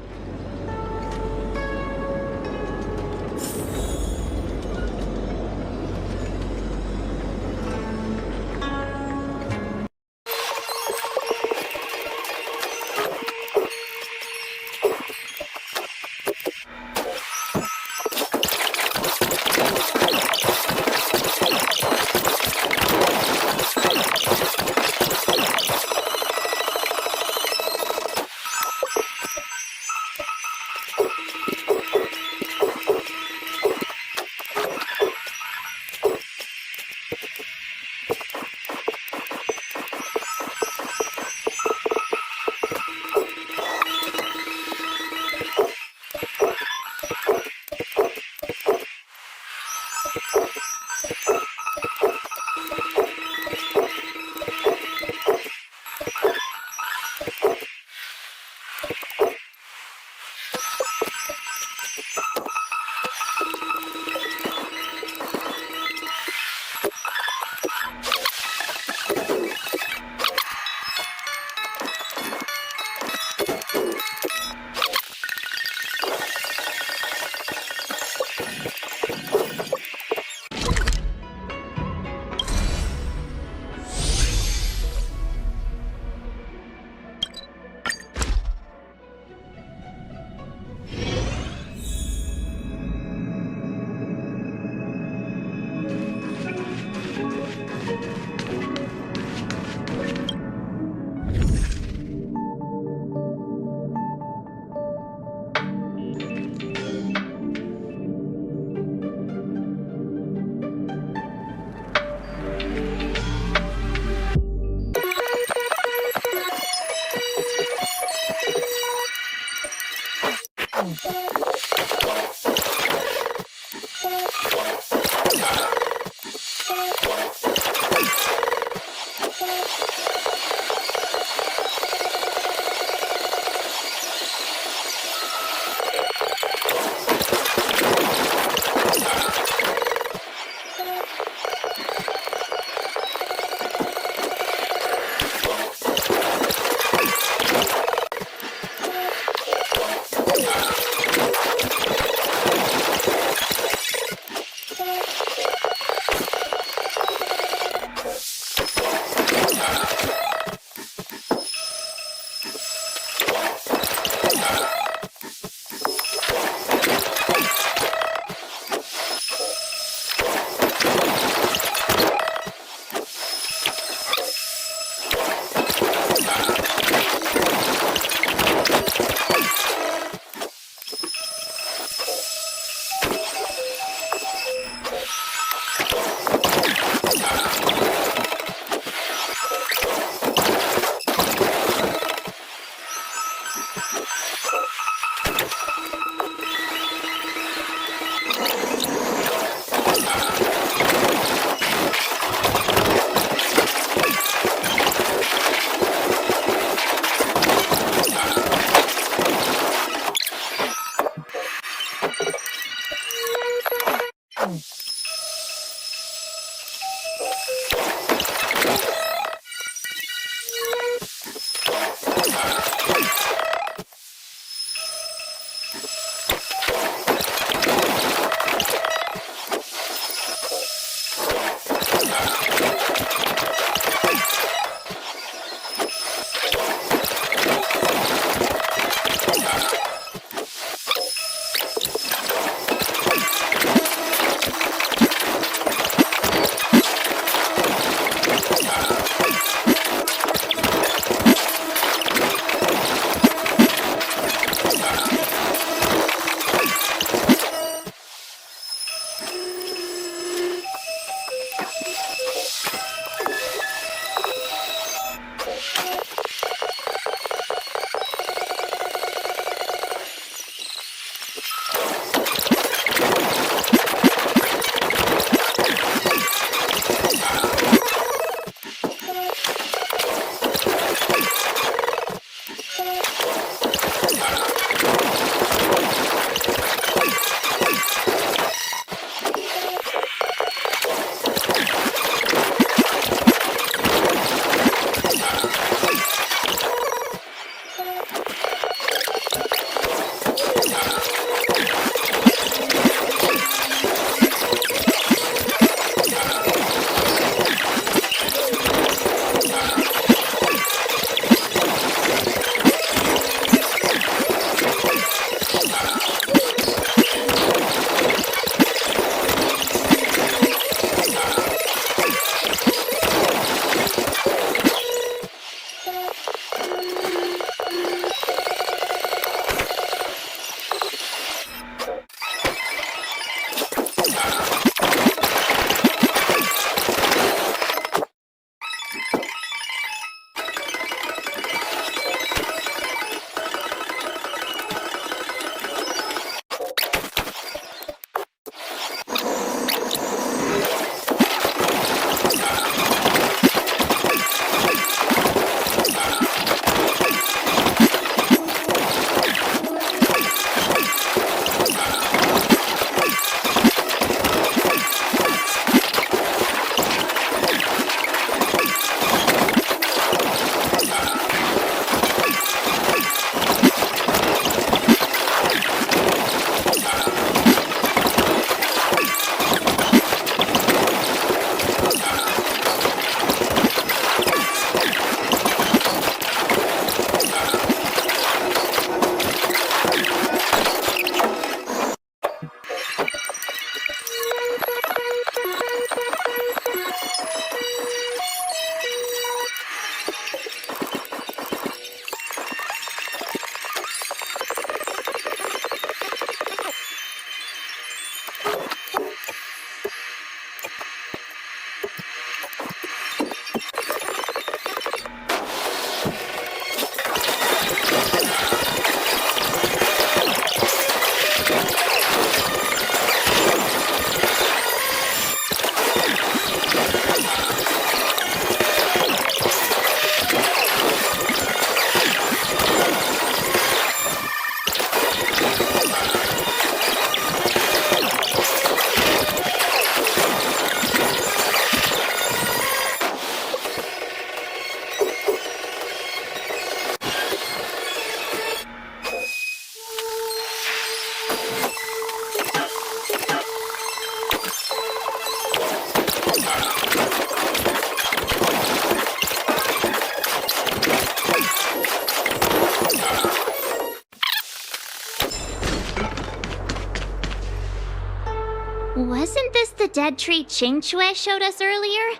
Wasn't this the dead tree Qingque showed us earlier?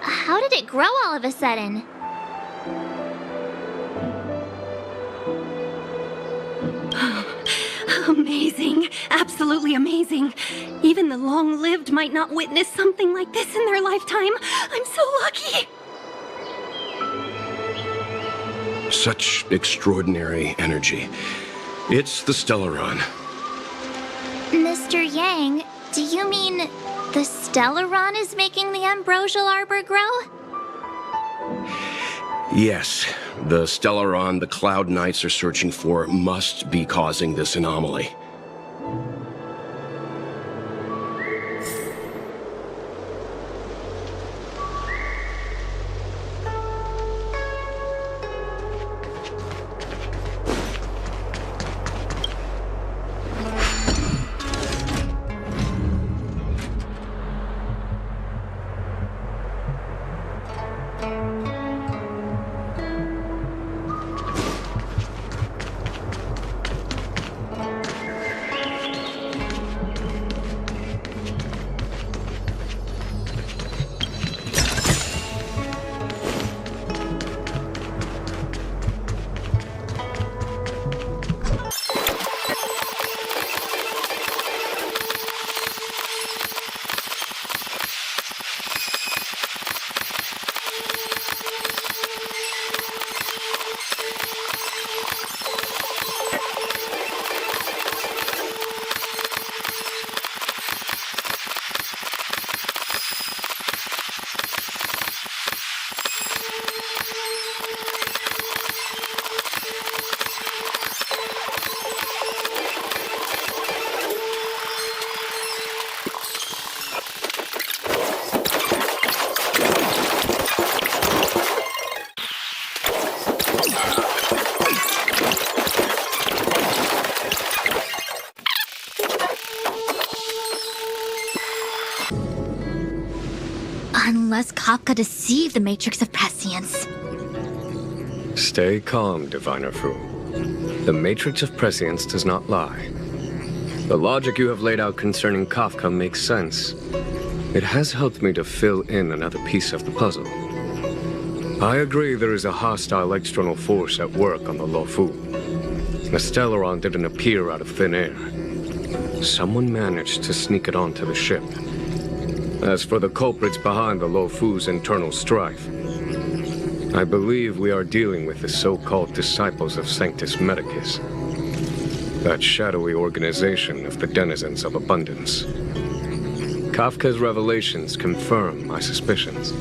How did it grow all of a sudden? Amazing. Absolutely amazing. Even the long-lived might not witness something like this in their lifetime. I'm so lucky. Such extraordinary energy. It's the Stellaron. Mr. Yang, do you mean the Stellaron is making the ambrosial arbor grow? Yes, the Stellaron the Cloud Knights are searching for must be causing this anomaly. Unless Kafka deceived the Matrix of Prescience. Stay calm, Diviner Fu. The Matrix of Prescience does not lie. The logic you have laid out concerning Kafka makes sense. It has helped me to fill in another piece of the puzzle. I agree there is a hostile external force at work on the Luofu. The Stellaron didn't appear out of thin air. Someone managed to sneak it onto the ship. As for the culprits behind the Luofu's internal strife, I believe we are dealing with the so-called Disciples of Sanctus Medicus. That shadowy organization of the denizens of abundance. Kafka's revelations confirm my suspicions.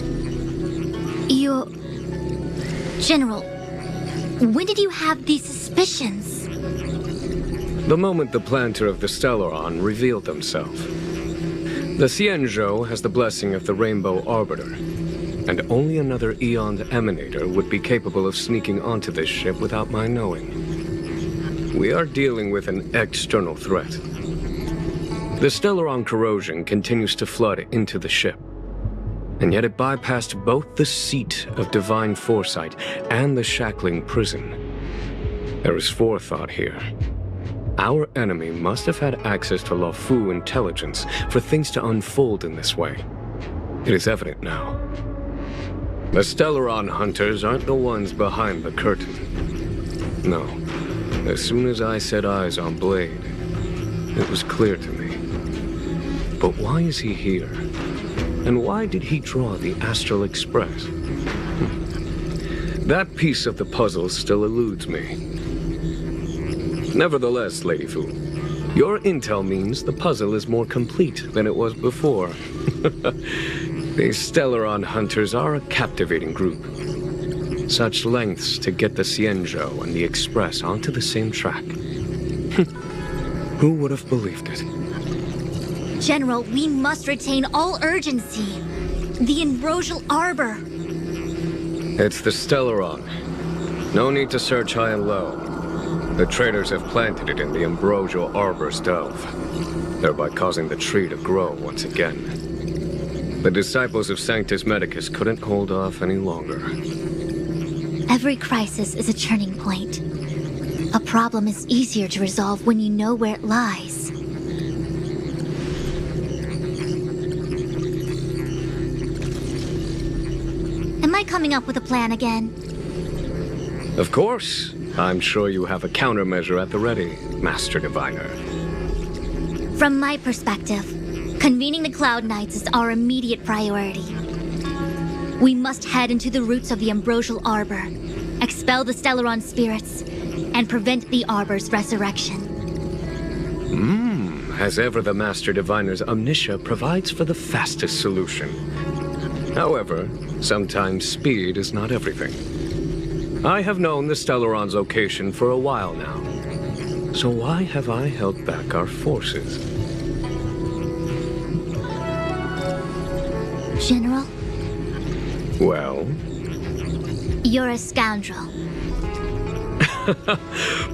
General, when did you have these suspicions? The moment the planter of the Stellaron revealed himself. The Xianzhou has the blessing of the Rainbow Arbiter, and only another Eon Emanator would be capable of sneaking onto this ship without my knowing. We are dealing with an external threat. The Stellaron corrosion continues to flood into the ship, and yet it bypassed both the seat of divine foresight and the shackling prison. There is forethought here. Our enemy must have had access to Luofu intelligence for things to unfold in this way. It is evident now. The Stellaron hunters aren't the ones behind the curtain. No. As soon as I set eyes on Blade, it was clear to me. But why is he here? And why did he draw the Astral Express? That piece of the puzzle still eludes me. Nevertheless, Lady Fu, your intel means the puzzle is more complete than it was before. These Stellaron hunters are a captivating group. Such lengths to get the Xianzhou and the Express onto the same track. Who would have believed it? General, we must retain all urgency. The Ambrosial Arbor. It's the Stellaron. No need to search high and low. The traders have planted it in the ambrosial arbor's delve, thereby causing the tree to grow once again. The disciples of Sanctus Medicus couldn't hold off any longer. Every crisis is a turning point. A problem is easier to resolve when you know where it lies. Am I coming up with a plan again? Of course. I'm sure you have a countermeasure at the ready, Master Diviner. From my perspective, convening the Cloud Knights is our immediate priority. We must head into the roots of the ambrosial arbor, expel the Stellaron spirits, and prevent the arbor's resurrection. As ever, the Master Diviner's omniscia provides for the fastest solution. However, sometimes speed is not everything. I have known the Stellaron's location for a while now. So why have I held back our forces? General? Well? You're a scoundrel.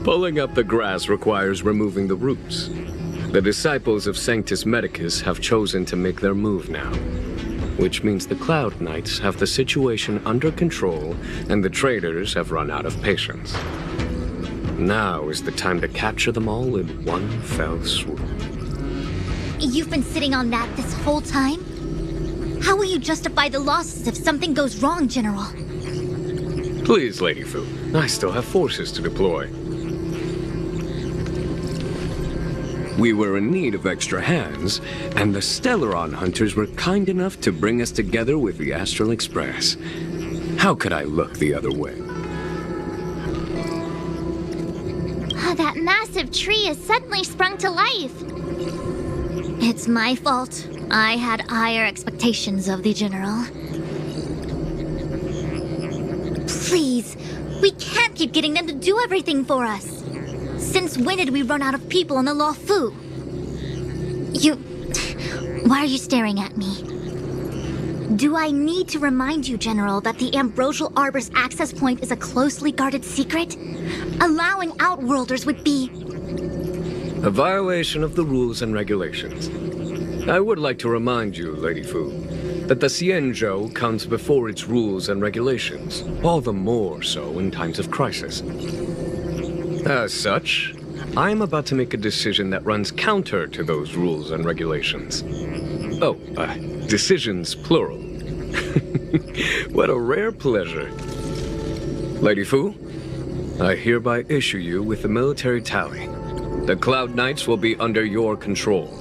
Pulling up the grass requires removing the roots. The disciples of Sanctus Medicus have chosen to make their move now, which means the Cloud Knights have the situation under control and the traders have run out of patience. Now is the time to capture them all in one fell swoop. You've been sitting on that this whole time? How will you justify the losses if something goes wrong, General? Please, Lady Fu, I still have forces to deploy. We were in need of extra hands, and the Stellaron hunters were kind enough to bring us together with the Astral Express. How could I look the other way? That massive tree has suddenly sprung to life. It's my fault. I had higher expectations of the General. Please, we can't keep getting them to do everything for us. Since when did we run out of people on the Law Fu? Why are you staring at me? Do I need to remind you, General, that the Ambrosial Arbor's access point is a closely guarded secret? Allowing Outworlders would be... A violation of the rules and regulations. I would like to remind you, Lady Fu, that the Xianzhou comes before its rules and regulations, all the more so in times of crisis. As such, I am about to make a decision that runs counter to those rules and regulations. Oh, decisions plural. What a rare pleasure. Lady Fu, I hereby issue you with the military tally. The Cloud Knights will be under your control.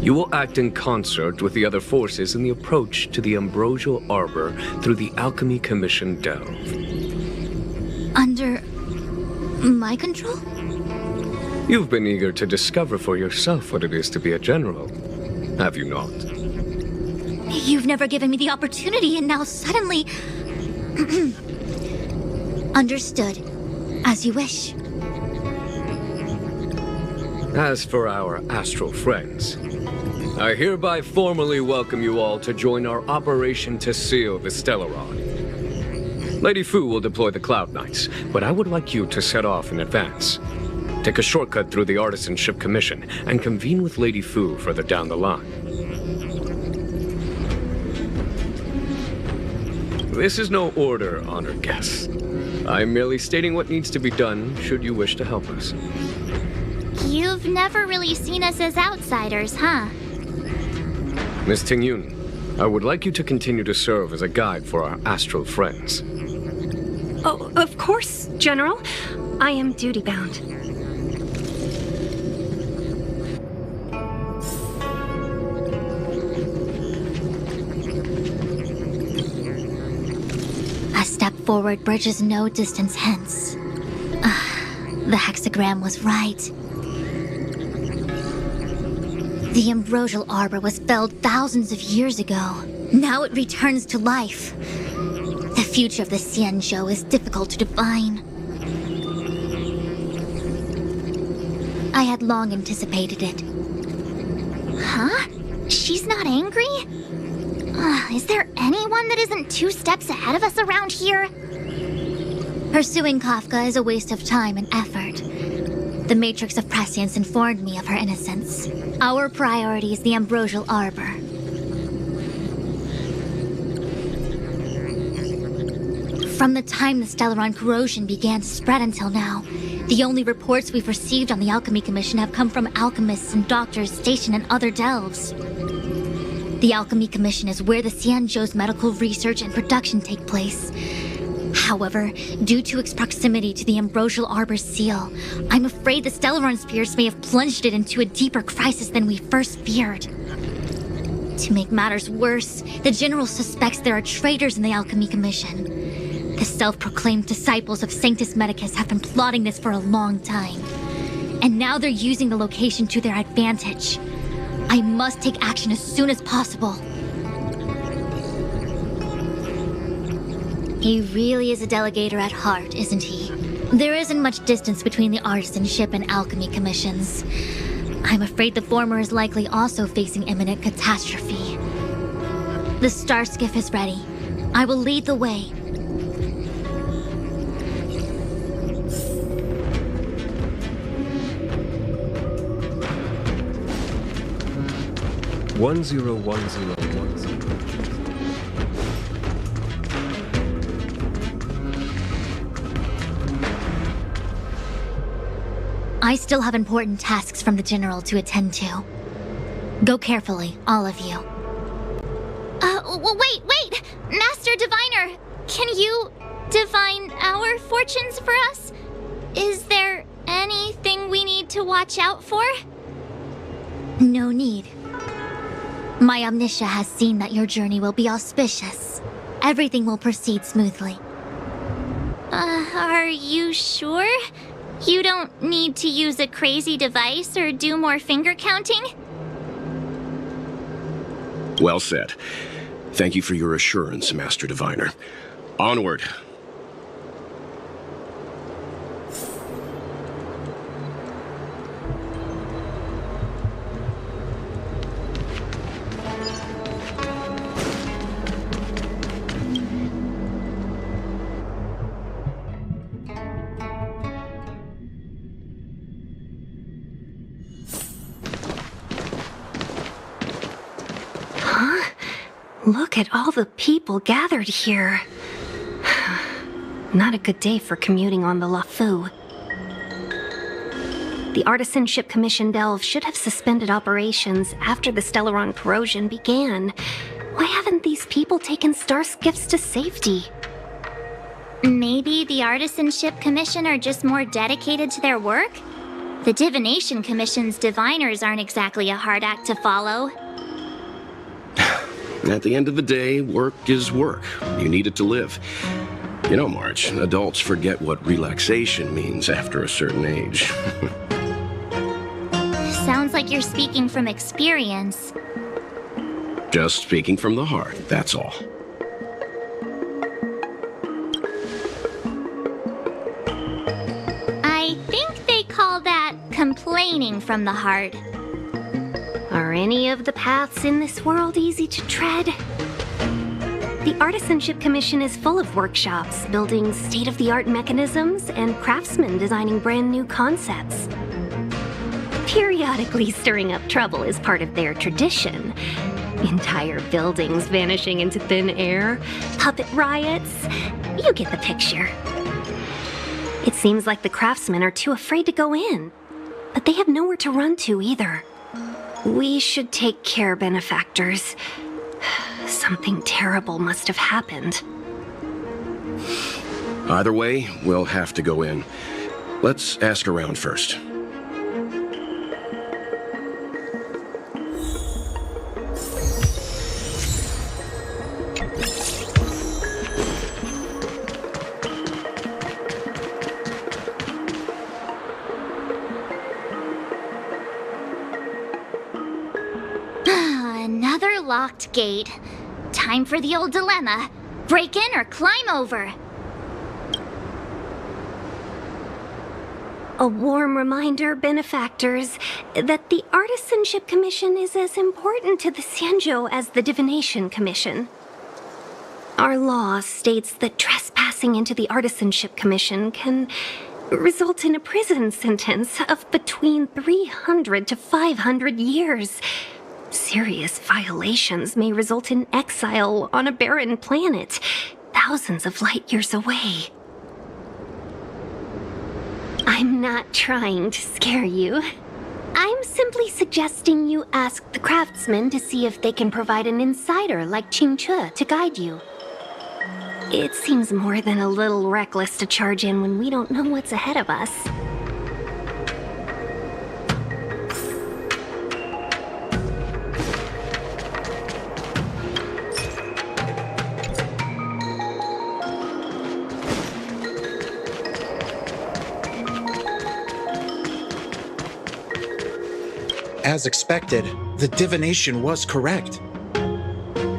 You will act in concert with the other forces in the approach to the Ambrosial Arbor through the Alchemy Commission delve. Under... my control? You've been eager to discover for yourself what it is to be a general, have you not? You've never given me the opportunity, and now suddenly... Understood. As you wish. As for our astral friends, I hereby formally welcome you all to join our operation to seal the Stellaron. Lady Fu will deploy the Cloud Knights, but I would like you to set off in advance. Take a shortcut through the Artisanship Commission and convene with Lady Fu further down the line. This is no order, honored guests. I'm merely stating what needs to be done should you wish to help us. You've never really seen us as outsiders, huh? Miss Tingyun, I would like you to continue to serve as a guide for our astral friends. Oh, of course, General. I am duty-bound. A step forward bridges no distance hence. The hexagram was right. The Ambrosial Arbor was felled thousands of years ago. Now it returns to life. The future of the Xianzhou is difficult to define. I had long anticipated it. Huh? She's not angry? Is there anyone that isn't 2 steps ahead of us around here? Pursuing Kafka is a waste of time and effort. The Matrix of Prescience informed me of her innocence. Our priority is the Ambrosial Arbor. From the time the Stellaron corrosion began to spread until now, the only reports we've received on the Alchemy Commission have come from alchemists and doctors stationed in other delves. The Alchemy Commission is where the Xianzhou's medical research and production take place. However, due to its proximity to the Ambrosial Arbor's seal, I'm afraid the Stellaron spirits may have plunged it into a deeper crisis than we first feared. To make matters worse, the General suspects there are traitors in the Alchemy Commission. The self-proclaimed disciples of Sanctus Medicus have been plotting this for a long time. And now they're using the location to their advantage. I must take action as soon as possible. He really is a delegator at heart, isn't he? There isn't much distance between the artisanship and alchemy commissions. I'm afraid the former is likely also facing imminent catastrophe. The star skiff is ready. I will lead the way. One zero one zero one zero. I still have important tasks from the General to attend to. Go carefully, all of you. Wait! Master Diviner! Can you divine our fortunes for us? Is there anything we need to watch out for? No need. My Omniscia has seen that your journey will be auspicious. Everything will proceed smoothly. Are you sure? You don't need to use a crazy device or do more finger counting? Well said. Thank you for your assurance, Master Diviner. Onward. Look at all the people gathered here. Not a good day for commuting on the LaFu. The Artisanship Commission Delve should have suspended operations after the Stellaron corrosion began. Why haven't these people taken star skiffs to safety? Maybe the Artisanship Commission are just more dedicated to their work? The Divination Commission's diviners aren't exactly a hard act to follow. At the end of the day, work is work. You need it to live. You know, March, adults forget what relaxation means after a certain age. Sounds like you're speaking from experience. Just speaking from the heart, that's all. I think they call that complaining from the heart. Are any of the paths in this world easy to tread? The Artisanship Commission is full of workshops, building state-of-the-art mechanisms, and craftsmen designing brand new concepts. Periodically stirring up trouble is part of their tradition. Entire buildings vanishing into thin air, puppet riots. You get the picture. It seems like the craftsmen are too afraid to go in, but they have nowhere to run to either. We should take care, benefactors. Something terrible must have happened. Either way, we'll have to go in. Let's ask around first. Another locked gate. Time for the old dilemma. Break in or climb over. A warm reminder, benefactors, that the Artisanship Commission is as important to the Xianzhou as the Divination Commission. Our law states that trespassing into the Artisanship Commission can result in a prison sentence of between 300 to 500 years. Serious violations may result in exile on a barren planet, thousands of light years away. I'm not trying to scare you. I'm simply suggesting you ask the craftsmen to see if they can provide an insider like Qingque to guide you. It seems more than a little reckless to charge in when we don't know what's ahead of us. As expected, the divination was correct.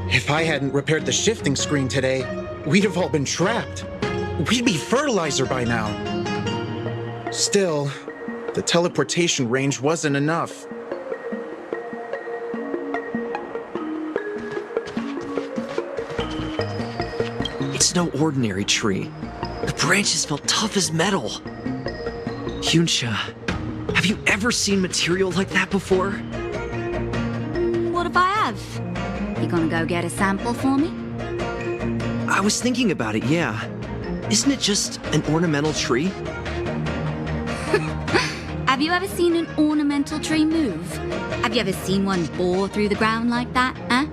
If I hadn't repaired the shifting screen today, we'd have all been trapped. We'd be fertilizer by now. Still, the teleportation range wasn't enough. It's no ordinary tree. The branches felt tough as metal. Yuncha, have you ever seen material like that before? What if I have? You gonna go get a sample for me? I was thinking about it, yeah. Isn't it just an ornamental tree? Have you ever seen an ornamental tree move? Have you ever seen one bore through the ground like that, huh?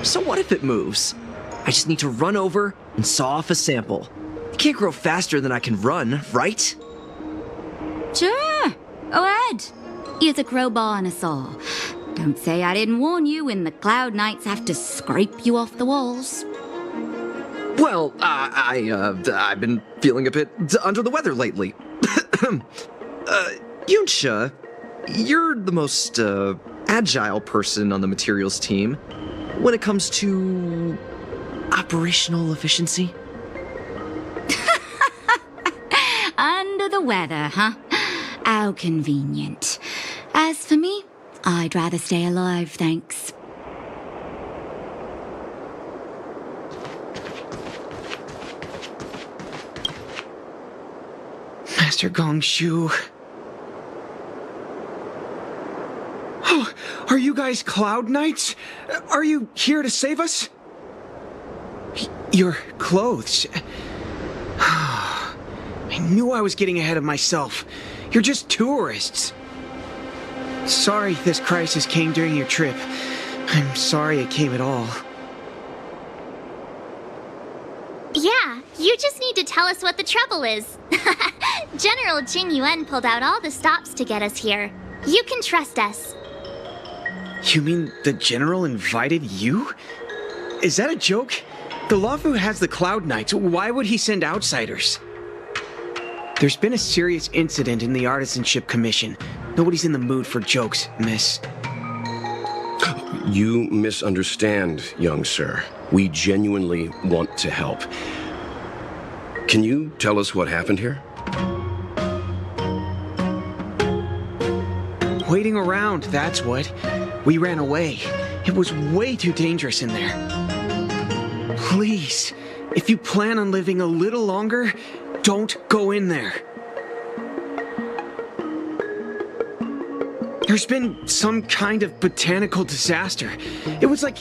So what if it moves? I just need to run over and saw off a sample. It can't grow faster than I can run, right? Sure, go ahead. Here's a crowbar and a saw. Don't say I didn't warn you when the Cloud Knights have to scrape you off the walls. Well, I've been feeling a bit under the weather lately. Yuncha, you're the most agile person on the materials team when it comes to operational efficiency. Under the weather, huh? How convenient. As for me, I'd rather stay alive, thanks. Master Gongshu. Oh, are you guys Cloud Knights? Are you here to save us? Your clothes. I knew I was getting ahead of myself. You're just tourists. Sorry this crisis came during your trip. I'm sorry it came at all. Yeah, you just need to tell us what the trouble is. General Jing Yuan pulled out all the stops to get us here. You can trust us. You mean the General invited you? Is that a joke? The Luofu has the Cloud Knights. Why would he send outsiders? There's been a serious incident in the Artisanship Commission. Nobody's in the mood for jokes, miss. You misunderstand, young sir. We genuinely want to help. Can you tell us what happened here? Waiting around, that's what. We ran away. It was way too dangerous in there. Please, if you plan on living a little longer, don't go in there. There's been some kind of botanical disaster. It was like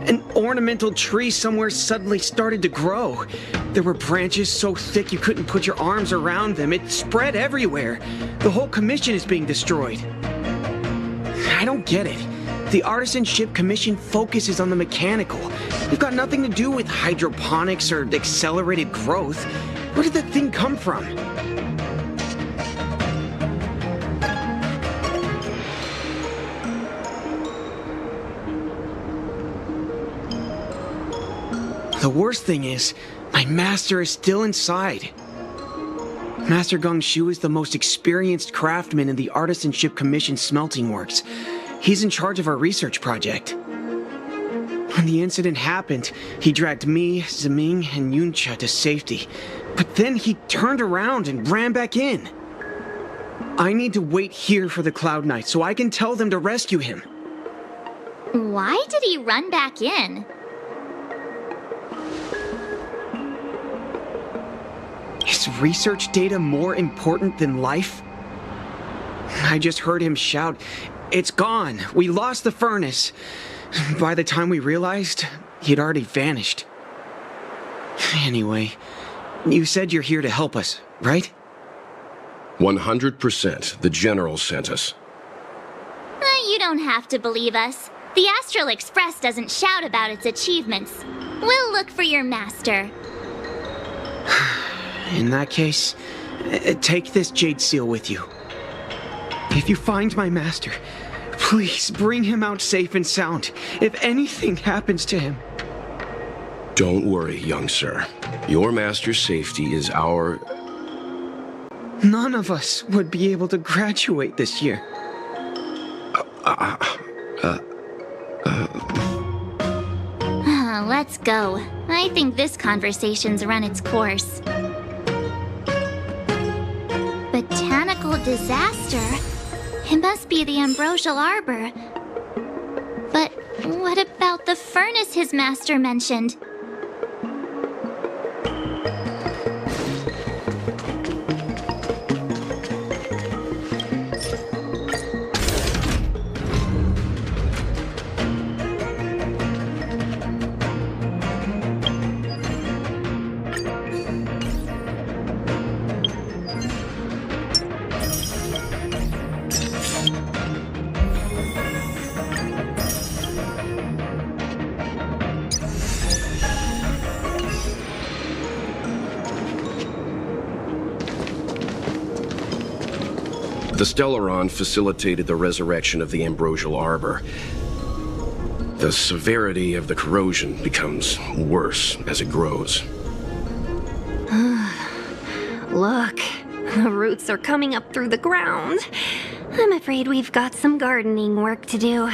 an ornamental tree somewhere suddenly started to grow. There were branches so thick you couldn't put your arms around them. It spread everywhere. The whole commission is being destroyed. I don't get it. The Artisanship Commission focuses on the mechanical. We've got nothing to do with hydroponics or accelerated growth. Where did that thing come from? The worst thing is, my master is still inside. Master Gongshu is the most experienced craftsman in the Artisanship Commission smelting works. He's in charge of our research project. When the incident happened, he dragged me, Zeming, and Yuncha to safety. But then he turned around and ran back in. I need to wait here for the Cloud Knight so I can tell them to rescue him. Why did he run back in? Is research data more important than life? I just heard him shout, "It's gone! We lost the furnace!" By the time we realized, he'd already vanished. Anyway, you said you're here to help us, right? 100%. The General sent us. You don't have to believe us. The Astral Express doesn't shout about its achievements. We'll look for your master. In that case, take this jade seal with you. If you find my master, please bring him out safe and sound. If anything happens to him. Don't worry, young sir. Your master's safety is our... None of us would be able to graduate this year. Let's go. I think this conversation's run its course. Botanical disaster? It must be the Ambrosial Arbor. But what about the furnace his master mentioned? The Stellaron facilitated the resurrection of the Ambrosial Arbor. The severity of the corrosion becomes worse as it grows. Look, the roots are coming up through the ground. I'm afraid we've got some gardening work to do.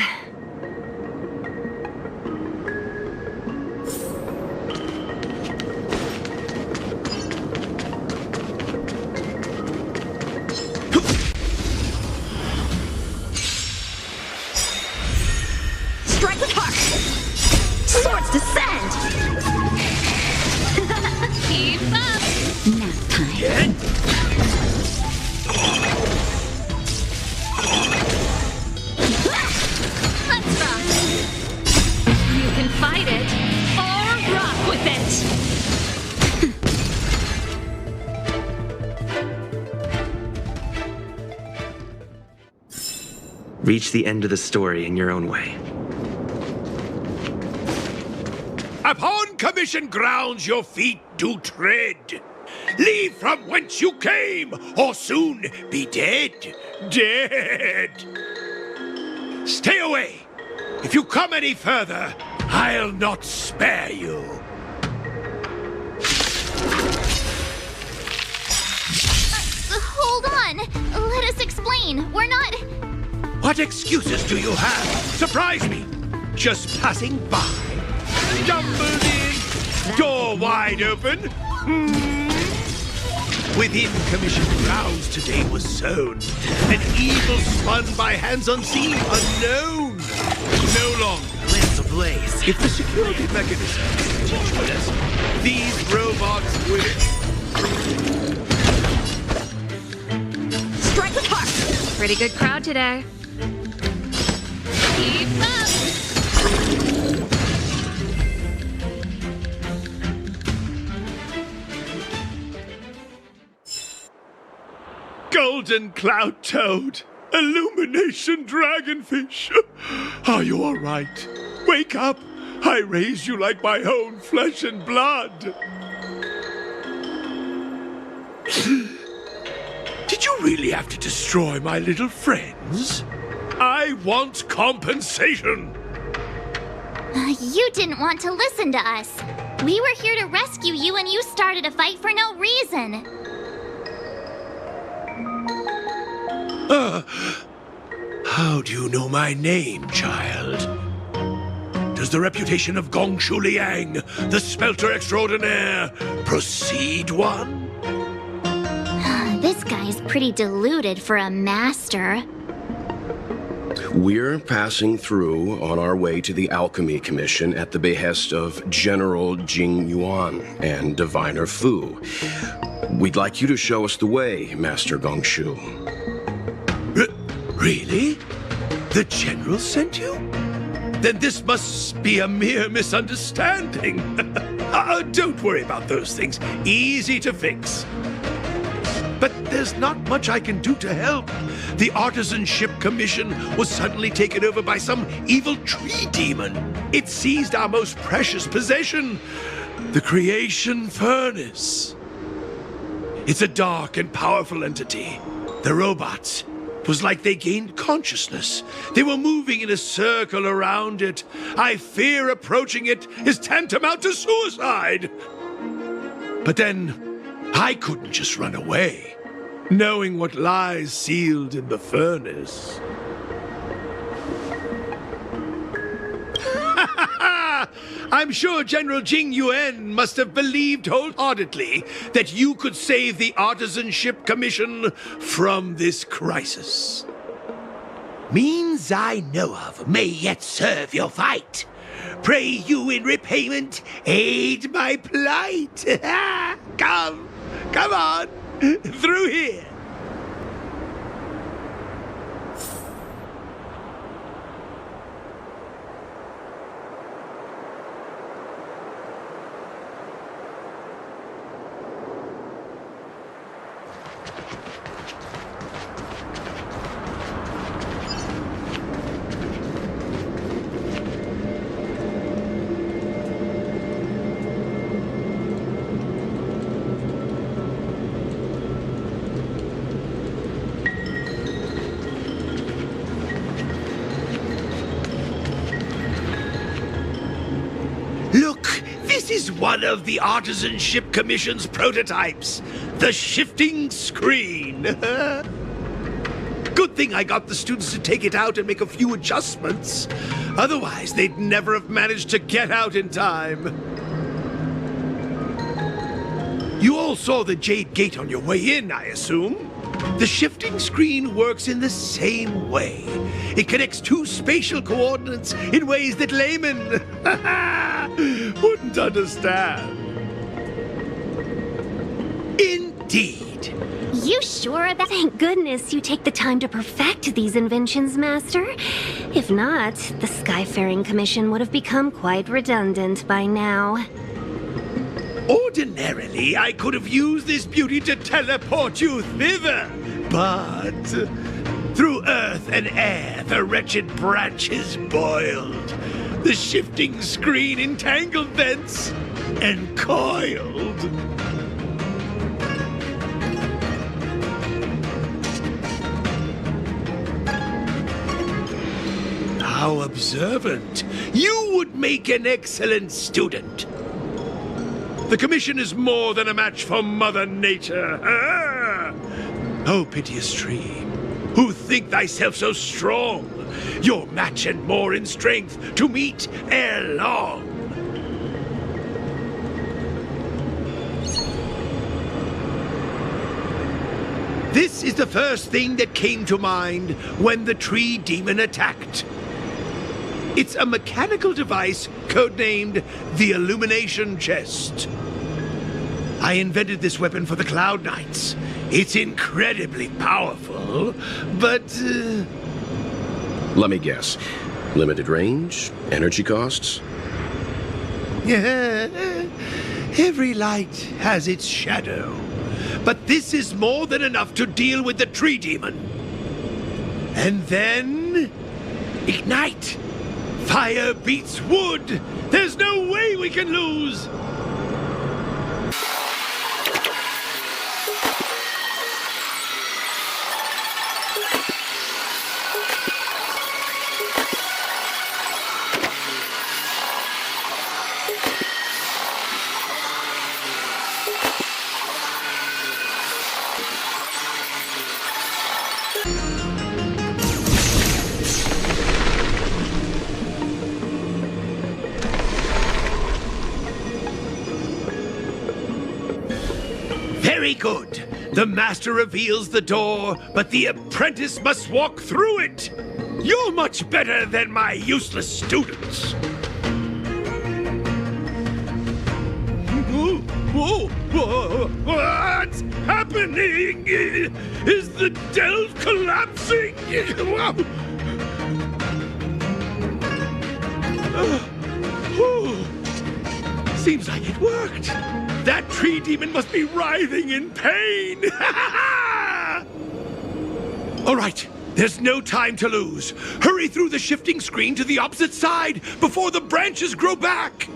Strike with heart! Swords descend! Keep up! Nap time. Let's rock! You can fight it, or rock with it! Reach the end of the story in your own way. Upon commission grounds your feet do tread. Leave from whence you came, or soon be dead. Dead! Stay away! If you come any further, I'll not spare you. Hold on! Let us explain. We're not... What excuses do you have? Surprise me! Just passing by. Stumbled in, door wide open. Within commission grounds today was sown an evil spun by hands unseen, unknown. No longer lamps ablaze. If the security mechanism is teach us, these robots will. Strike with heart! Pretty good crowd today. Keep up! Golden cloud toad, illumination dragonfish. Are you all right? Wake up! I raised you like my own flesh and blood. Did you really have to destroy my little friends? I want compensation. You didn't want to listen to us. We were here to rescue you and you started a fight for no reason. How do you know my name, child? Does the reputation of Gong Shu Liang, the smelter extraordinaire, precede one? This guy's pretty deluded for a master. We're passing through on our way to the Alchemy Commission at the behest of General Jing Yuan and Diviner Fu. We'd like you to show us the way, Master Gongshu. Really? The General sent you? Then this must be a mere misunderstanding. Don't worry about those things. Easy to fix. But there's not much I can do to help. The Artisanship Commission was suddenly taken over by some evil tree demon. It seized our most precious possession, the Creation Furnace. It's a dark and powerful entity. The robots. It was like they gained consciousness. They were moving in a circle around it. I fear approaching it is tantamount to suicide. But then, I couldn't just run away, knowing what lies sealed in the furnace. I'm sure General Jing Yuan must have believed wholeheartedly that you could save the Artisanship Commission from this crisis. Means I know of may yet serve your fight. Pray you in repayment aid my plight. Come on, through here. This is one of the Artisanship Commission's prototypes, the shifting screen. Good thing I got the students to take it out and make a few adjustments. Otherwise, they'd never have managed to get out in time. You all saw the Jade Gate on your way in, I assume? The shifting screen works in the same way. It connects two spatial coordinates in ways that laymen wouldn't understand. Indeed. You sure of that? Thank goodness you take the time to perfect these inventions, Master. If not, the Skyfaring Commission would have become quite redundant by now. Ordinarily, I could have used this beauty to teleport you thither, but through earth and air, the wretched branches boiled. The shifting screen entangled thence and coiled. How observant. You would make an excellent student. The Commission is more than a match for Mother Nature. Oh, piteous tree, who think thyself so strong, your match and more in strength to meet ere long. This is the first thing that came to mind when the tree demon attacked. It's a mechanical device codenamed the Illumination Chest. I invented this weapon for the Cloud Knights. It's incredibly powerful, but... Let me guess. Limited range? Energy costs? Yeah, every light has its shadow. But this is more than enough to deal with the tree demon. And then... ignite! Fire beats wood! There's no way we can lose! Very good. The master reveals the door, but the apprentice must walk through it. You're much better than my useless students. What's happening? Is the delve collapsing? Seems like it worked. That tree demon must be writhing in pain. All right, there's no time to lose. Hurry through the shifting screen to the opposite side before the branches grow back.